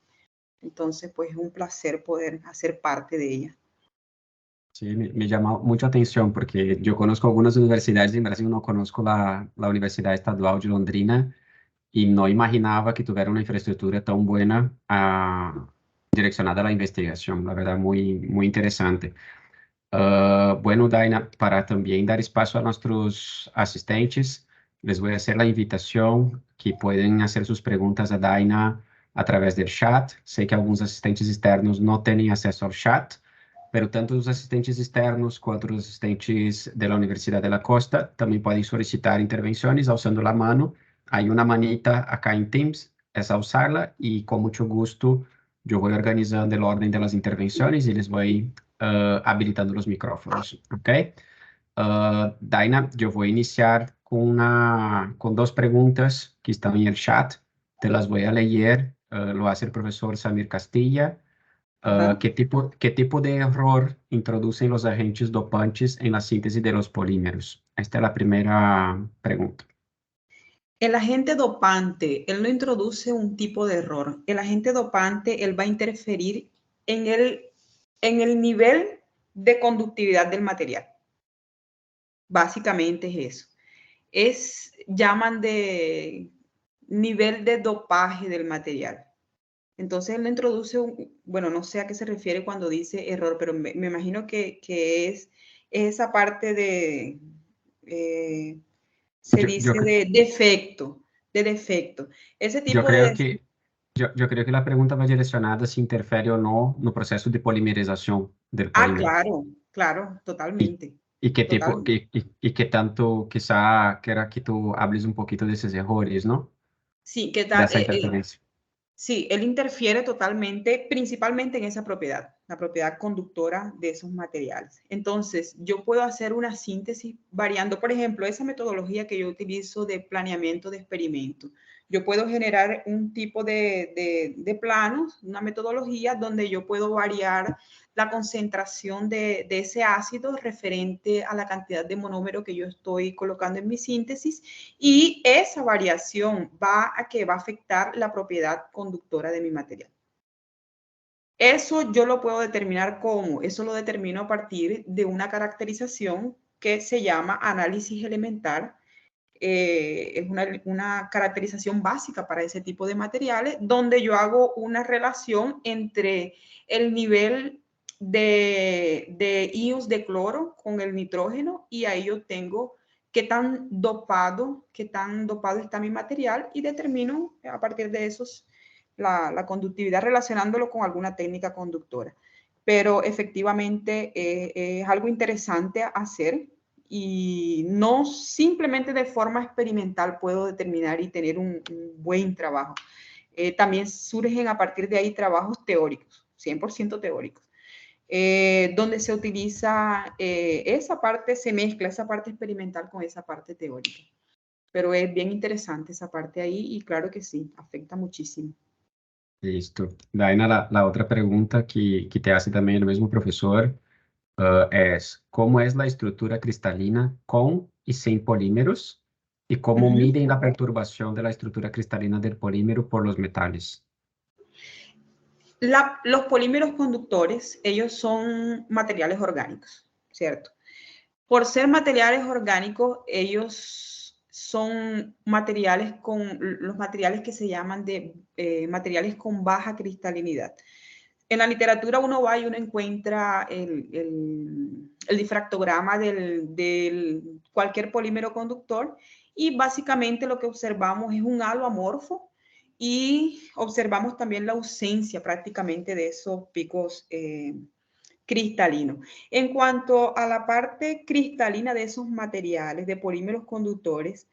Entonces, pues es un placer poder hacer parte de ella. Sí, me llama mucha atención porque yo conozco algunas universidades en Brasil, no conozco la Universidad Estadual de Londrina y no imaginaba que tuviera una infraestructura tan buena direccionada a la investigación. La verdad, muy interesante. Bueno, Daina, para también dar espacio a nuestros asistentes, les voy a hacer la invitación que pueden hacer sus preguntas a Daina a través del chat. Sé que algunos asistentes externos no tienen acceso al chat, pero tanto os assistentes externos quanto os assistentes da Universidade da Costa também podem solicitar intervenções alçando a mão. Há uma manita acá em Teams, é só usá-la e com muito gosto eu vou organizando a ordem das intervenções e eles vão habilitando os micrófonos, ok? Daina, eu vou iniciar com duas perguntas que estão em chat. Te las vou a ler, lo va a hacer el profesor Samir Castilla. ¿Qué tipo de error introducen los agentes dopantes en la síntesis de los polímeros? Esta es la primera pregunta. El agente dopante, él no introduce un tipo de error. El agente dopante, él va a interferir en el nivel de conductividad del material. Básicamente es eso. Llaman de nivel de dopaje del material. Entonces él no introduce bueno, no sé a qué se refiere cuando dice error, pero me imagino que es esa parte de, de defecto, Ese tipo yo creo que la pregunta va direccionada si interfiere o no en el proceso de polimerización del polímero. Claro, totalmente. ¿Y qué tipo, y qué tanto quizá quiera que tú hables un poquito de esos errores, ¿no? Sí, ¿qué tal? De esa interferencia. Sí, él interfiere totalmente, principalmente en esa propiedad, la propiedad conductora de esos materiales. Entonces, yo puedo hacer una síntesis variando, por ejemplo, esa metodología que yo utilizo de planeamiento de experimento. Yo puedo generar un tipo de planos, una metodología donde yo puedo variar la concentración de ese ácido referente a la cantidad de monómero que yo estoy colocando en mi síntesis, y esa variación va a afectar la propiedad conductora de mi material. Eso yo lo puedo determinar ¿cómo? Eso lo determino a partir de una caracterización que se llama análisis elemental. Es una caracterización básica para ese tipo de materiales, donde yo hago una relación entre el nivel de ions de cloro con el nitrógeno, y ahí yo tengo qué tan dopado está mi material, y determino a partir de esos la conductividad relacionándolo con alguna técnica conductora. Pero efectivamente es algo interesante hacer, y no simplemente de forma experimental puedo determinar y tener un buen trabajo. También surgen a partir de ahí trabajos teóricos, 100% teóricos, donde se utiliza esa parte, se mezcla esa parte experimental con esa parte teórica. Pero es bien interesante esa parte ahí, y claro que sí, afecta muchísimo. Listo. Daina, la otra pregunta que te hace también el mismo profesor es, ¿cómo es la estructura cristalina con y sin polímeros? ¿Y cómo miden la perturbación de la estructura cristalina del polímero por los metales? Los polímeros conductores, ellos son materiales orgánicos, ¿cierto? Por ser materiales orgánicos, ellos son materiales los materiales que se llaman materiales con baja cristalinidad. En la literatura uno va y uno encuentra el difractograma del cualquier polímero conductor, y básicamente lo que observamos es un halo amorfo, y observamos también la ausencia prácticamente de esos picos cristalinos. En cuanto a la parte cristalina de esos materiales, de polímeros conductores,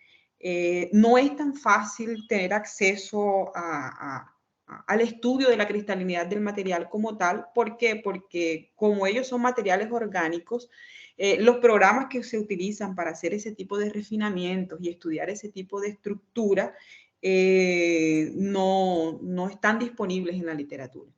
no es tan fácil tener acceso al estudio de la cristalinidad del material como tal. ¿Por qué? Porque como ellos son materiales orgánicos, los programas que se utilizan para hacer ese tipo de refinamientos y estudiar ese tipo de estructura no están disponibles en la literatura.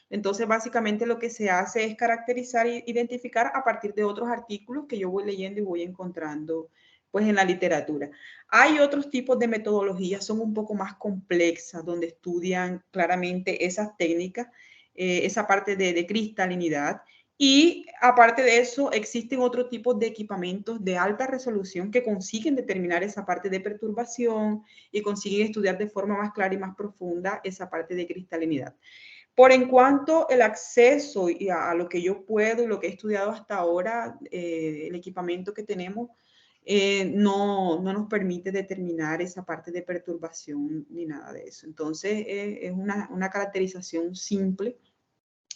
Entonces, básicamente lo que se hace es caracterizar e identificar a partir de otros artículos que yo voy leyendo y voy encontrando pues en la literatura. Hay otros tipos de metodologías, son un poco más complexas, donde estudian claramente esas técnicas, esa parte de cristalinidad. Y aparte de eso, existen otros tipos de equipamientos de alta resolución que consiguen determinar esa parte de perturbación y consiguen estudiar de forma más clara y más profunda esa parte de cristalinidad. Por en cuanto el acceso a lo que yo puedo y lo que he estudiado hasta ahora, el equipamiento que tenemos no nos permite determinar esa parte de perturbación ni nada de eso. Entonces, es una caracterización simple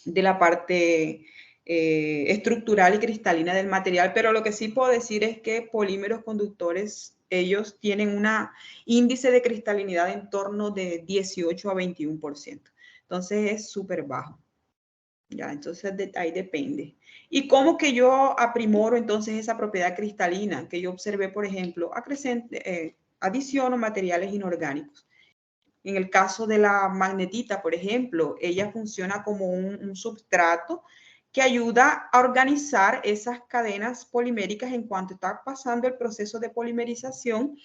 de la parte estructural y cristalina del material, pero lo que sí puedo decir es que polímeros conductores, ellos tienen un índice de cristalinidad en torno de 18 a 21%. Entonces es súper bajo. Ya, entonces ahí depende. ¿Y cómo que yo aprimoro entonces esa propiedad cristalina que yo observé, por ejemplo, adiciono materiales inorgánicos? En el caso de la magnetita, por ejemplo, ella funciona como un substrato que ayuda a organizar esas cadenas poliméricas en cuanto está pasando el proceso de polimerización.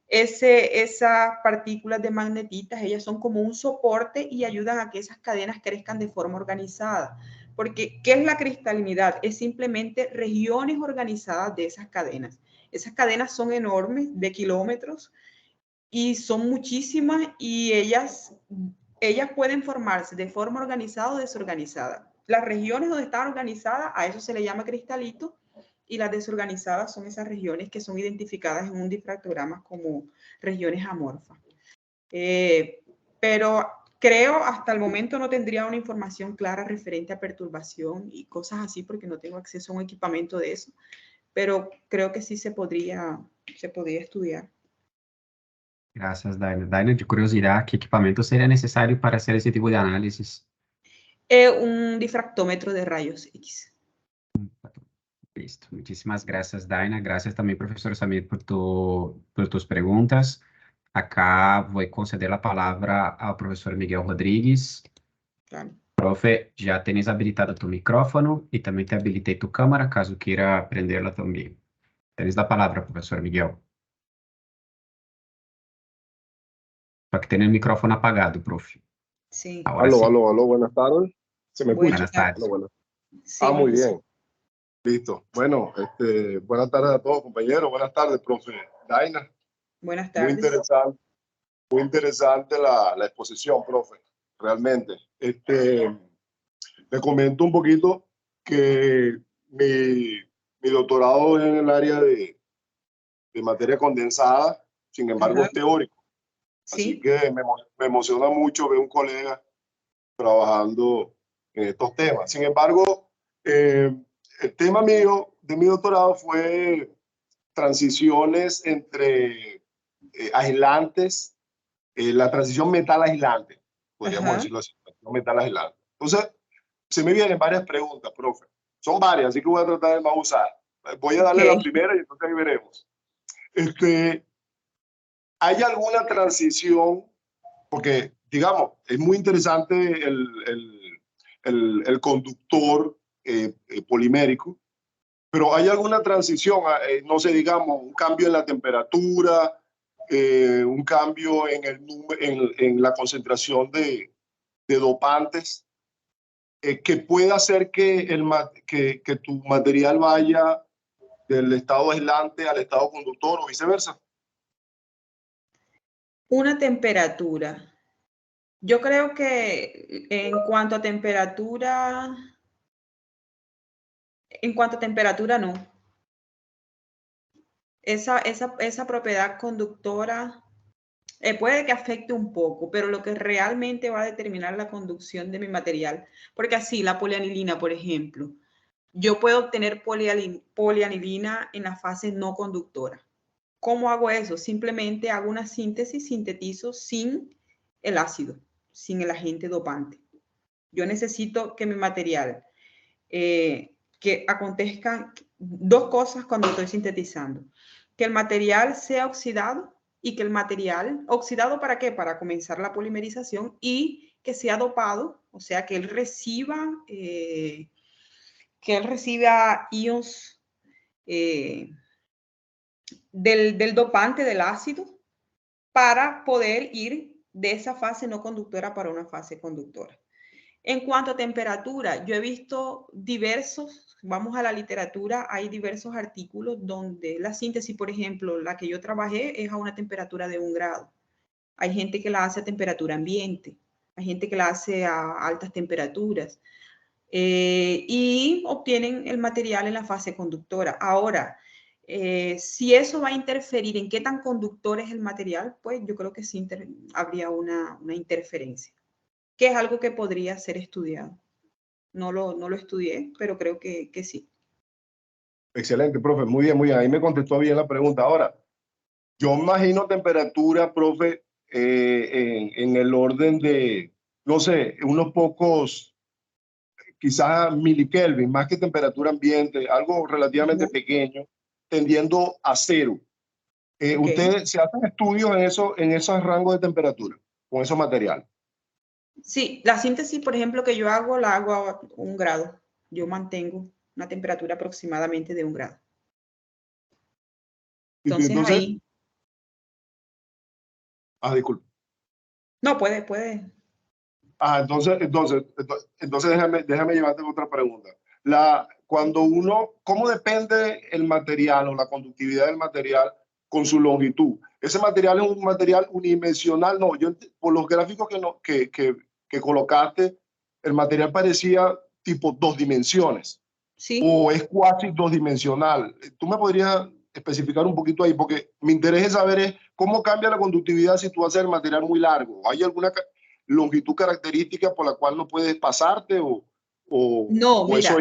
Esas partículas de magnetitas, ellas son como un soporte y ayudan a que esas cadenas crezcan de forma organizada. Porque, ¿qué es la cristalinidad? Es simplemente regiones organizadas de esas cadenas. Esas cadenas son enormes, de kilómetros, y son muchísimas, y ellas pueden formarse de forma organizada o desorganizada. Las regiones donde están organizadas, a eso se le llama cristalito, y las desorganizadas son esas regiones que son identificadas en un difractograma como regiones amorfas. Pero creo hasta el momento no tendría una información clara referente a perturbación y cosas así, porque no tengo acceso a un equipamiento de eso, pero creo que sí se podría estudiar. Gracias, Daina. Daina, de curiosidad, ¿qué equipamiento sería necesario para hacer ese tipo de análisis? Un difractómetro de rayos X. Listo. Muchísimas gracias, Daina. Gracias también, profesor Samir, por tus preguntas. Acá voy a conceder la palabra al profesor Miguel Rodríguez. Claro. Profe, já tens habilitado tu micrófono e também te habilitei tu câmera, caso queira aprenderla também. Tens a palavra, professor Miguel. Só que tem o micrófono apagado, profe. Sí. Ahora sí. Aló, buenas tardes. ¿Se me escucha? Buenas tardes. Aló, buenas. Sí, Muy profesor. bien. Listo. Bueno, buenas tardes a todos, compañeros. Buenas tardes, profe Daina. Buenas Muy tardes. interesante la exposición, profe. Realmente. Le comento un poquito que mi doctorado es en el área de materia condensada, sin embargo, Ajá. es teórico. Así Sí. que me emociona mucho ver un colega trabajando en estos temas. Sin embargo, el tema mío de mi doctorado fue transiciones entre aislantes, la transición metal-aislante, podríamos Ajá. decirlo así, metal-aislante. Entonces, se me vienen varias preguntas, profe. Son varias, así que voy a tratar de no abusar. Voy a darle Ok. la primera y entonces ahí veremos. ¿Hay alguna transición? Porque, digamos, es muy interesante el conductor polimérico, pero ¿hay alguna transición? No sé, digamos, un cambio en la temperatura, un cambio en la concentración de dopantes, que pueda hacer que tu material vaya del estado aislante al estado conductor o viceversa. Una temperatura. Yo creo que en cuanto a temperatura no. Esa propiedad conductora puede que afecte un poco, pero lo que realmente va a determinar la conducción de mi material, porque así la polianilina, por ejemplo, yo puedo obtener polianilina en la fase no conductora. ¿Cómo hago eso? Simplemente hago una síntesis, sintetizo sin el ácido, sin el agente dopante. Yo necesito que mi material, que acontezcan dos cosas cuando estoy sintetizando. Que el material sea oxidado y que el material, ¿oxidado para qué? Para comenzar la polimerización, y que sea dopado, o sea, que él reciba ions del dopante, del ácido, para poder ir de esa fase no conductora para una fase conductora. En cuanto a temperatura, yo he visto vamos a la literatura, hay diversos artículos donde la síntesis, por ejemplo, la que yo trabajé es a una temperatura de 1 grado. Hay gente que la hace a temperatura ambiente, hay gente que la hace a altas temperaturas y obtienen el material en la fase conductora. Ahora, si eso va a interferir en qué tan conductor es el material, pues yo creo que sí habría una interferencia, que es algo que podría ser estudiado. No lo estudié, pero creo que sí. Excelente, profe. Muy bien, muy bien. Ahí me contestó bien la pregunta. Ahora, yo imagino temperatura, profe, en el orden de, no sé, unos pocos, quizás milikelvin, más que temperatura ambiente, algo relativamente pequeño, tendiendo a 0. Okay. ¿Ustedes se hacen estudios en esos rangos de temperatura, con esos materiales? Sí, la síntesis, por ejemplo, que yo hago, la hago a 1 grado. Yo mantengo una temperatura aproximadamente de 1 grado. Entonces ahí... Disculpe. No, puede. Entonces déjame llevarte otra pregunta. ¿Cómo depende el material o la conductividad del material con su longitud? ¿Ese material es un material unidimensional? No, por los gráficos que colocaste, el material parecía tipo 2 dimensiones. Sí. ¿O es cuasi 2-dimensional? ¿Tú me podrías especificar un poquito ahí? Porque mi interés es saber cómo cambia la conductividad si tú haces el material muy largo. ¿Hay alguna longitud característica por la cual no puedes pasarte no, mira, eso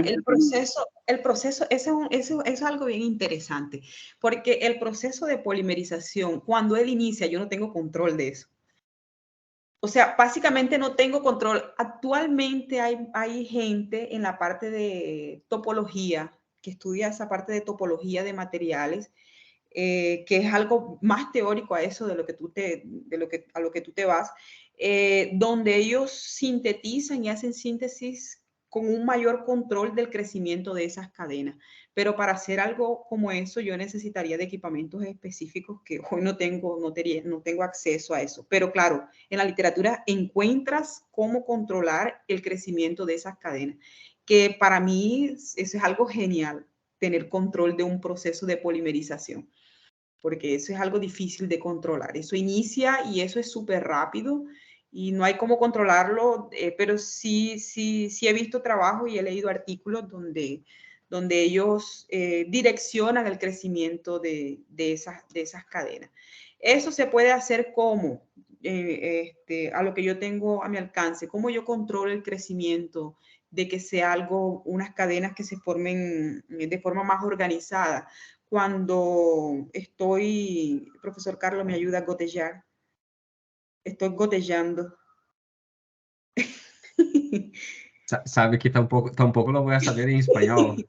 el proceso, eso es algo bien interesante, porque el proceso de polimerización, cuando él inicia, yo no tengo control de eso. O sea, básicamente no tengo control. Actualmente hay gente en la parte de topología que estudia esa parte de topología de materiales, que es algo más teórico a eso de lo que a lo que tú te vas, donde ellos sintetizan y hacen síntesis con un mayor control del crecimiento de esas cadenas. Pero para hacer algo como eso, yo necesitaría de equipamientos específicos que hoy no tengo acceso a eso. Pero claro, en la literatura encuentras cómo controlar el crecimiento de esas cadenas, que para mí eso es algo genial, tener control de un proceso de polimerización, porque eso es algo difícil de controlar. Eso inicia y eso es súper rápido y no hay cómo controlarlo, pero sí he visto trabajo y he leído artículos donde ellos direccionan el crecimiento de esas cadenas. Eso se puede hacer como, a lo que yo tengo a mi alcance, cómo yo controlo el crecimiento de que sea unas cadenas que se formen de forma más organizada. Cuando profesor Carlos me ayuda a gotellar, estoy gotellando. Sabe que tampouco lo voy a saber en español.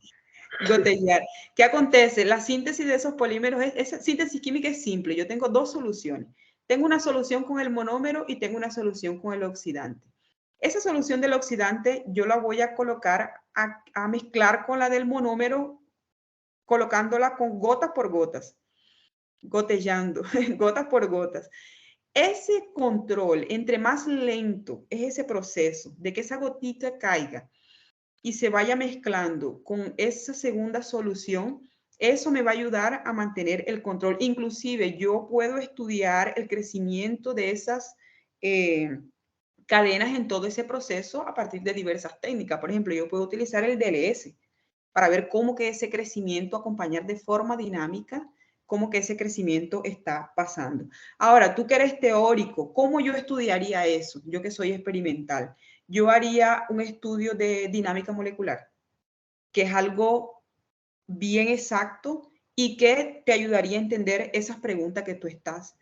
Gotellar. ¿Qué acontece? La síntesis de esos polímeros, esa síntesis química es simple. Yo tengo dos soluciones. Tengo una solución con el monómero y tengo una solución con el oxidante. Esa solución del oxidante yo la voy a colocar a mezclar con la del monómero, colocándola con gotas por gotas, gotellando, gotas por gotas. Ese control, entre más lento es ese proceso de que esa gotita caiga y se vaya mezclando con esa segunda solución, eso me va a ayudar a mantener el control. Inclusive yo puedo estudiar el crecimiento de esas cadenas en todo ese proceso a partir de diversas técnicas. Por ejemplo, yo puedo utilizar el DLS para ver cómo que ese crecimiento acompañar de forma dinámica, cómo que ese crecimiento está pasando. Ahora, tú que eres teórico, ¿cómo yo estudiaría eso? Yo que soy experimental. Yo haría un estudio de dinámica molecular, que es algo bien exacto y que te ayudaría a entender esas preguntas que tú estás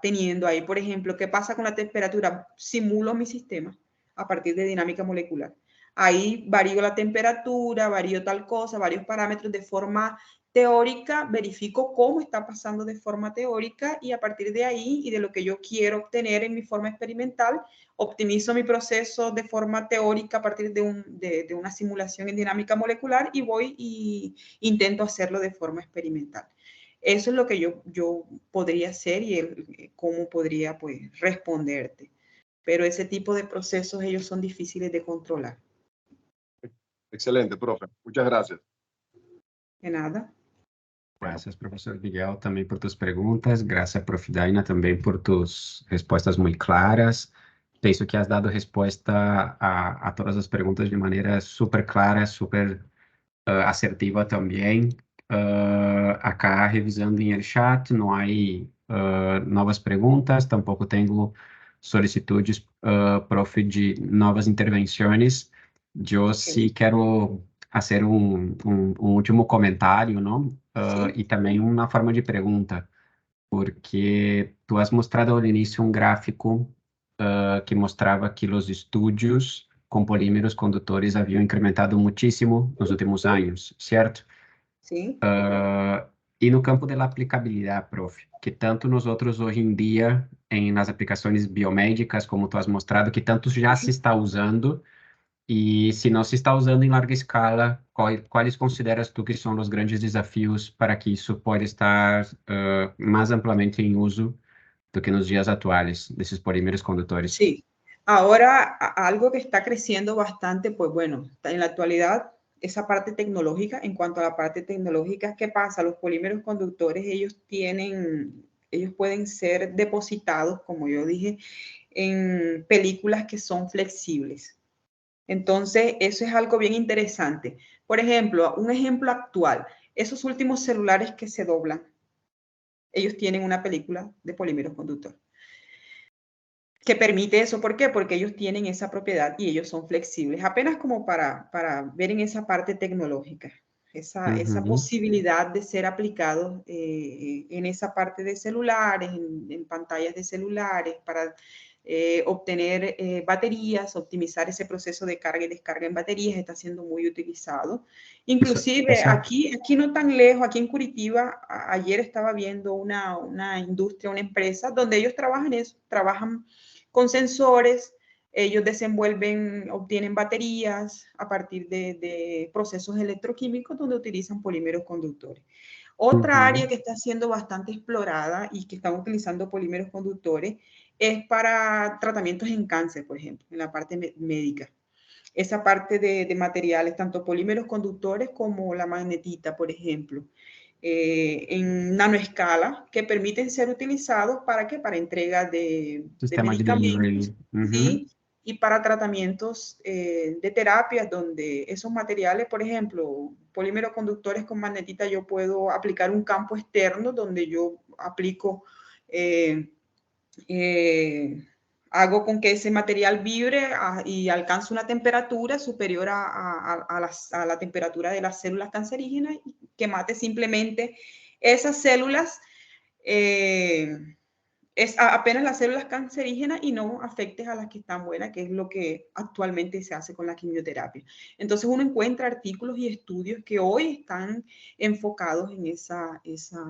teniendo ahí. Por ejemplo, ¿qué pasa con la temperatura? Simulo mi sistema a partir de dinámica molecular. Ahí varío la temperatura, varío tal cosa, varios parámetros de forma teórica, verifico cómo está pasando de forma teórica y a partir de ahí y de lo que yo quiero obtener en mi forma experimental, optimizo mi proceso de forma teórica a partir de una simulación en dinámica molecular y voy y intento hacerlo de forma experimental. Eso es lo que yo podría hacer y cómo podría pues responderte. Pero ese tipo de procesos ellos son difíciles de controlar. Excelente, profe. Muchas gracias. De nada. Gracias, profesor Miguel, también por tus preguntas. Gracias, prof. Daina, también por tus respuestas muy claras. Penso que has dado respuesta a todas as perguntas de maneira super clara, super assertiva também. Acá, revisando em el chat, não há novas perguntas, tampouco tenho solicitudes, prof, de novas intervenções. Eu sí quero fazer um último comentário, não? E também uma forma de pergunta, porque tu has mostrado ao início um gráfico que mostrava que os estúdios com polímeros condutores haviam incrementado muitíssimo nos últimos anos, certo? Sim. E no campo da aplicabilidade, prof, que tanto nós outros hoje em dia, nas aplicações biomédicas, como tu has mostrado, que tanto já se está usando, e se não se está usando em larga escala, quais consideras tu que são os grandes desafios para que isso pode estar mais amplamente em uso do que nos dias atuales, desses polímeros condutores? Sí. Ahora, algo que está creciendo bastante, pues bueno, en la actualidad, esa parte tecnológica, en cuanto a la parte tecnológica, ¿qué pasa? Los polímeros conductores, ellos pueden ser depositados, como yo dije, en películas que son flexibles. Entonces, eso es algo bien interesante. Por ejemplo, un ejemplo actual, esos últimos celulares que se doblan, ellos tienen una película de polímeros conductores que permite eso. ¿Por qué? Porque ellos tienen esa propiedad y ellos son flexibles, apenas como para ver en esa parte tecnológica, esa posibilidad de ser aplicado en esa parte de celulares, en pantallas de celulares, para obtener baterías, optimizar ese proceso de carga y descarga en baterías, está siendo muy utilizado. Inclusive aquí no tan lejos, aquí en Curitiba, ayer estaba viendo una industria, una empresa, donde ellos trabajan con sensores. Ellos obtienen baterías a partir de procesos electroquímicos donde utilizan polímeros conductores. Otra área que está siendo bastante explorada y que están utilizando polímeros conductores es para tratamientos en cáncer, por ejemplo, en la parte médica. Esa parte de materiales, tanto polímeros conductores como la magnetita, por ejemplo, en nanoescala, que permiten ser utilizados ¿para qué? Para entrega de medicamentos, ¿sí? Y para tratamientos de terapias donde esos materiales, por ejemplo, polímeros conductores con magnetita, yo puedo aplicar un campo externo donde yo aplico, hago con que ese material vibre y alcance una temperatura superior a la temperatura de las células cancerígenas, que mate simplemente esas células, es apenas las células cancerígenas y no afectes a las que están buenas, que es lo que actualmente se hace con la quimioterapia. Entonces uno encuentra artículos y estudios que hoy están enfocados en esa...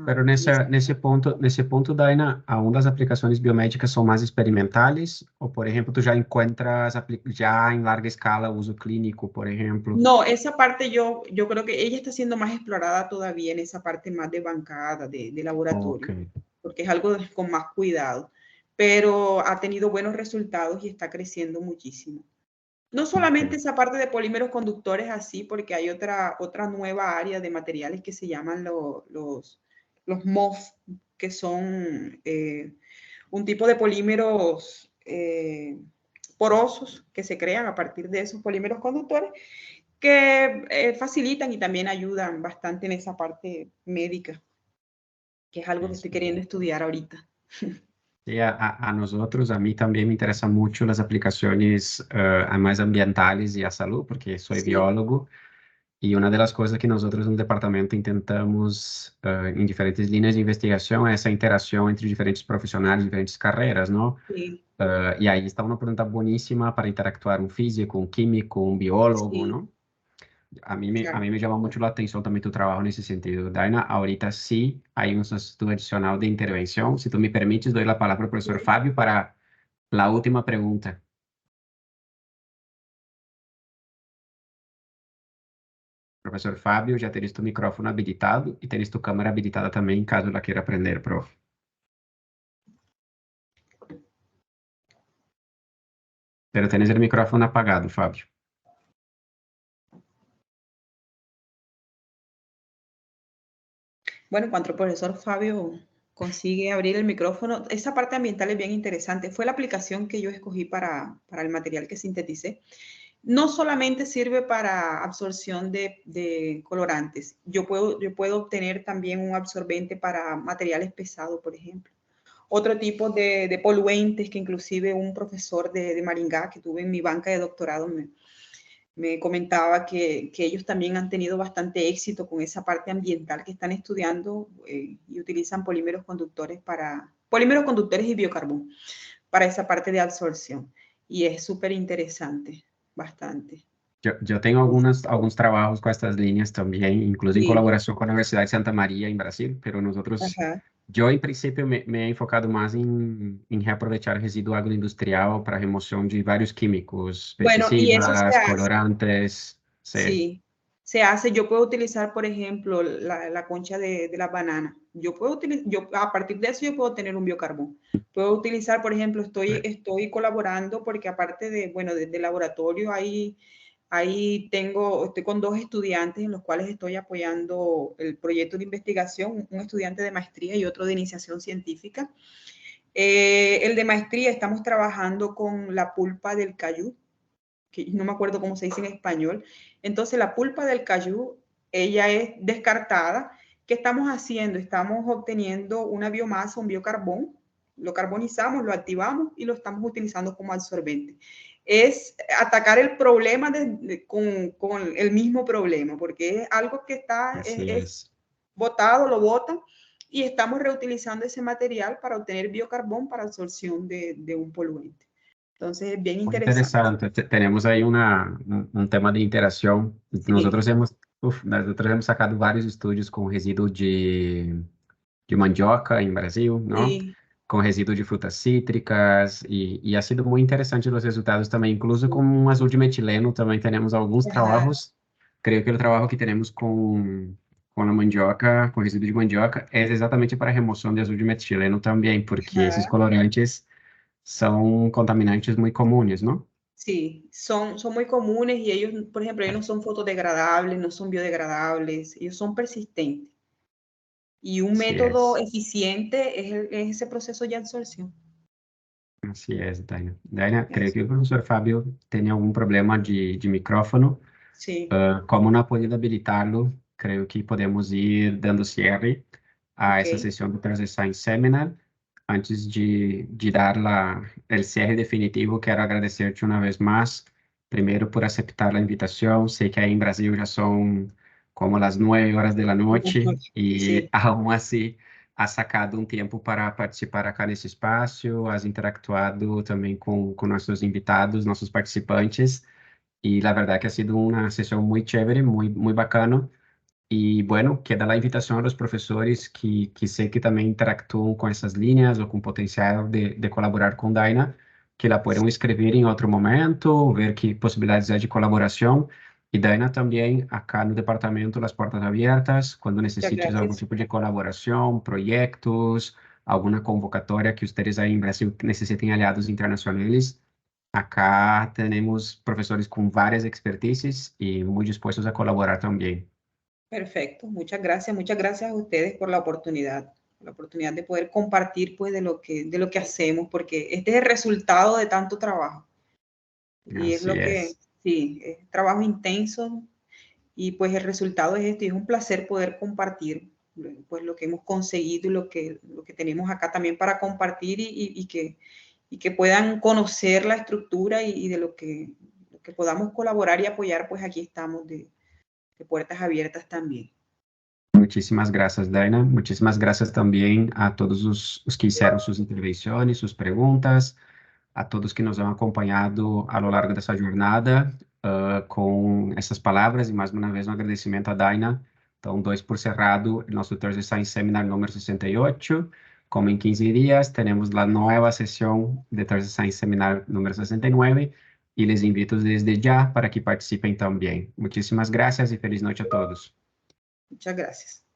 Pero nesse ponto, Daina, aonde as aplicações biomédicas são mais experimentais? Ou, por exemplo, tu já encuentras já em larga escala uso clínico, por ejemplo? No, esa parte yo creo que ella está siendo más explorada todavía en esa parte más de bancada, de laboratorio. Okay. Porque es algo con más cuidado, pero ha tenido buenos resultados y está creciendo muchísimo. No solamente esa parte de polímeros conductores así, porque hay otra nueva área de materiales que se llaman los MOF, que son un tipo de polímeros porosos que se crean a partir de esos polímeros conductores, que facilitan y también ayudan bastante en esa parte médica, que es algo que estoy queriendo estudiar ahorita. Sí, a nosotros, a mí también me interesan mucho las aplicaciones más ambientales y a salud, porque soy biólogo, y una de las cosas que nosotros en el departamento intentamos en diferentes líneas de investigación es esa interacción entre diferentes profesionales, diferentes carreras, ¿no? Sí. Y ahí está una pregunta buenísima para interactuar un físico, un químico, un biólogo, ¿no? A mí me llama mucho la atención también tu trabajo en ese sentido. Daina, ahorita sí hay un sustituto adicional de intervención. Si tú me permites, doy la palabra al profesor Fabio para la última pregunta. Profesor Fabio, já tens tu micrófono habilitado e tens tu câmera habilitada também, caso ela queira aprender, prof. Pero tens o micrófono apagado, Fabio. Bueno, cuando el profesor Fabio consigue abrir el micrófono, esa parte ambiental es bien interesante. Fue la aplicación que yo escogí para el material que sinteticé. No solamente sirve para absorción de colorantes. Yo puedo obtener también un absorbente para materiales pesados, por ejemplo. Otro tipo de poluentes que inclusive un profesor de Maringá que tuve en mi banca de doctorado me comentaba que ellos también han tenido bastante éxito con esa parte ambiental que están estudiando y utilizan polímeros conductores y biocarbón para esa parte de absorción. Y es súper interesante, bastante. Yo tengo algunos trabajos con estas líneas también, incluso en colaboración con la Universidad de Santa María en Brasil, pero nosotros, yo en principio me he enfocado más en reaprovechar residuo agroindustrial para remoción de varios químicos, pesticidas, colorantes. Sí, se hace. Yo puedo utilizar, por ejemplo, la concha de la banana. A partir de eso yo puedo tener un biocarbón. Puedo utilizar, por ejemplo, estoy colaborando porque aparte de laboratorio, estoy con 2 estudiantes en los cuales estoy apoyando el proyecto de investigación, un estudiante de maestría y otro de iniciación científica. El de maestría estamos trabajando con la pulpa del cayú, que no me acuerdo cómo se dice en español. Entonces, la pulpa del cayú, ella es descartada. ¿Qué estamos haciendo? Estamos obteniendo una biomasa, un biocarbón, lo carbonizamos, lo activamos y lo estamos utilizando como absorbente. Es atacar el problema con el mismo problema, porque es algo que está es botado, lo botan, y estamos reutilizando ese material para obtener biocarbón para absorción de un poluente. Entonces, es bien interesante. Tenemos ahí un tema de interacción. Sí. Nosotros hemos sacado varios estudios con residuos de mandioca en Brasil, ¿no? Sí. com resíduo de frutas cítricas, e ha sido muito interessante os resultados também, incluso com um azul de metileno, também temos alguns trabalhos, creio que o trabalho que temos com a mandioca, com resíduo de mandioca, é exatamente para a remoção de azul de metileno também, porque esses colorantes são contaminantes muito comuns, não? Sí, son muy comunes y ellos, por ejemplo, ellos no son fotodegradables, no son biodegradables, ellos son persistentes. Y un Así método es. eficiente es ese proceso de absorción. Así es, Daina. Daina, creio Eso. que o professor Fábio tem algum problema de micrófono. Sí, Como não podido habilitá-lo, creio que podemos ir dando cierre a essa ok. sessão do Thursday Science Seminar. Antes de dar o cierre definitivo, quero agradecer-te uma vez mais, primeiro por aceitar a invitação. Sei que aí em Brasil já são como as 9 horas da noite e, Sí, aún assim, has sacado um tempo para participar acá nesse espaço, has interactuado também com nossos invitados, nossos participantes. Y la verdad que ha sido una sesión muy chévere, muy bacano. Y bueno, queda la invitación a los profesores que sé que también interactúan con esas líneas o con potencial de colaborar con Daina, que la puedan escribir en otro momento, ver qué posibilidades hay de colaboración. Y Daina también, acá no departamento, las puertas abiertas, cuando muchas necesites algún gracias. tipo de colaboración, proyectos, alguna convocatoria que ustedes ahí en Brasil necesiten aliados internacionales. Acá tenemos profesores con varias expertices y muy dispuestos a colaborar también. Perfecto, muchas gracias a ustedes por la oportunidad de poder compartir pues de lo que hacemos, porque este es el resultado de tanto trabajo. Y es Así lo que, es. sí, es trabajo intenso y pues el resultado es esto y es un placer poder compartir pues lo que hemos conseguido y lo que tenemos acá también para compartir y que puedan conocer la estructura y de lo que podamos colaborar y apoyar, pues aquí estamos de puertas abiertas también. Muchísimas gracias, Daina. Muchísimas gracias también a todos los que hicieron sus intervenciones, sus preguntas, a todos que nos han acompañado a lo largo de esa jornada con essas palavras e mais uma vez um agradecimento a Daina. Então, 2 por cerrado, nosso Thursday Science Seminar número 68. Como em 15 dias, teremos a nova sessão de Thursday Science Seminar número 69 e les invito desde já para que participem também. Muchísimas gracias e feliz noite a todos. Muchas gracias.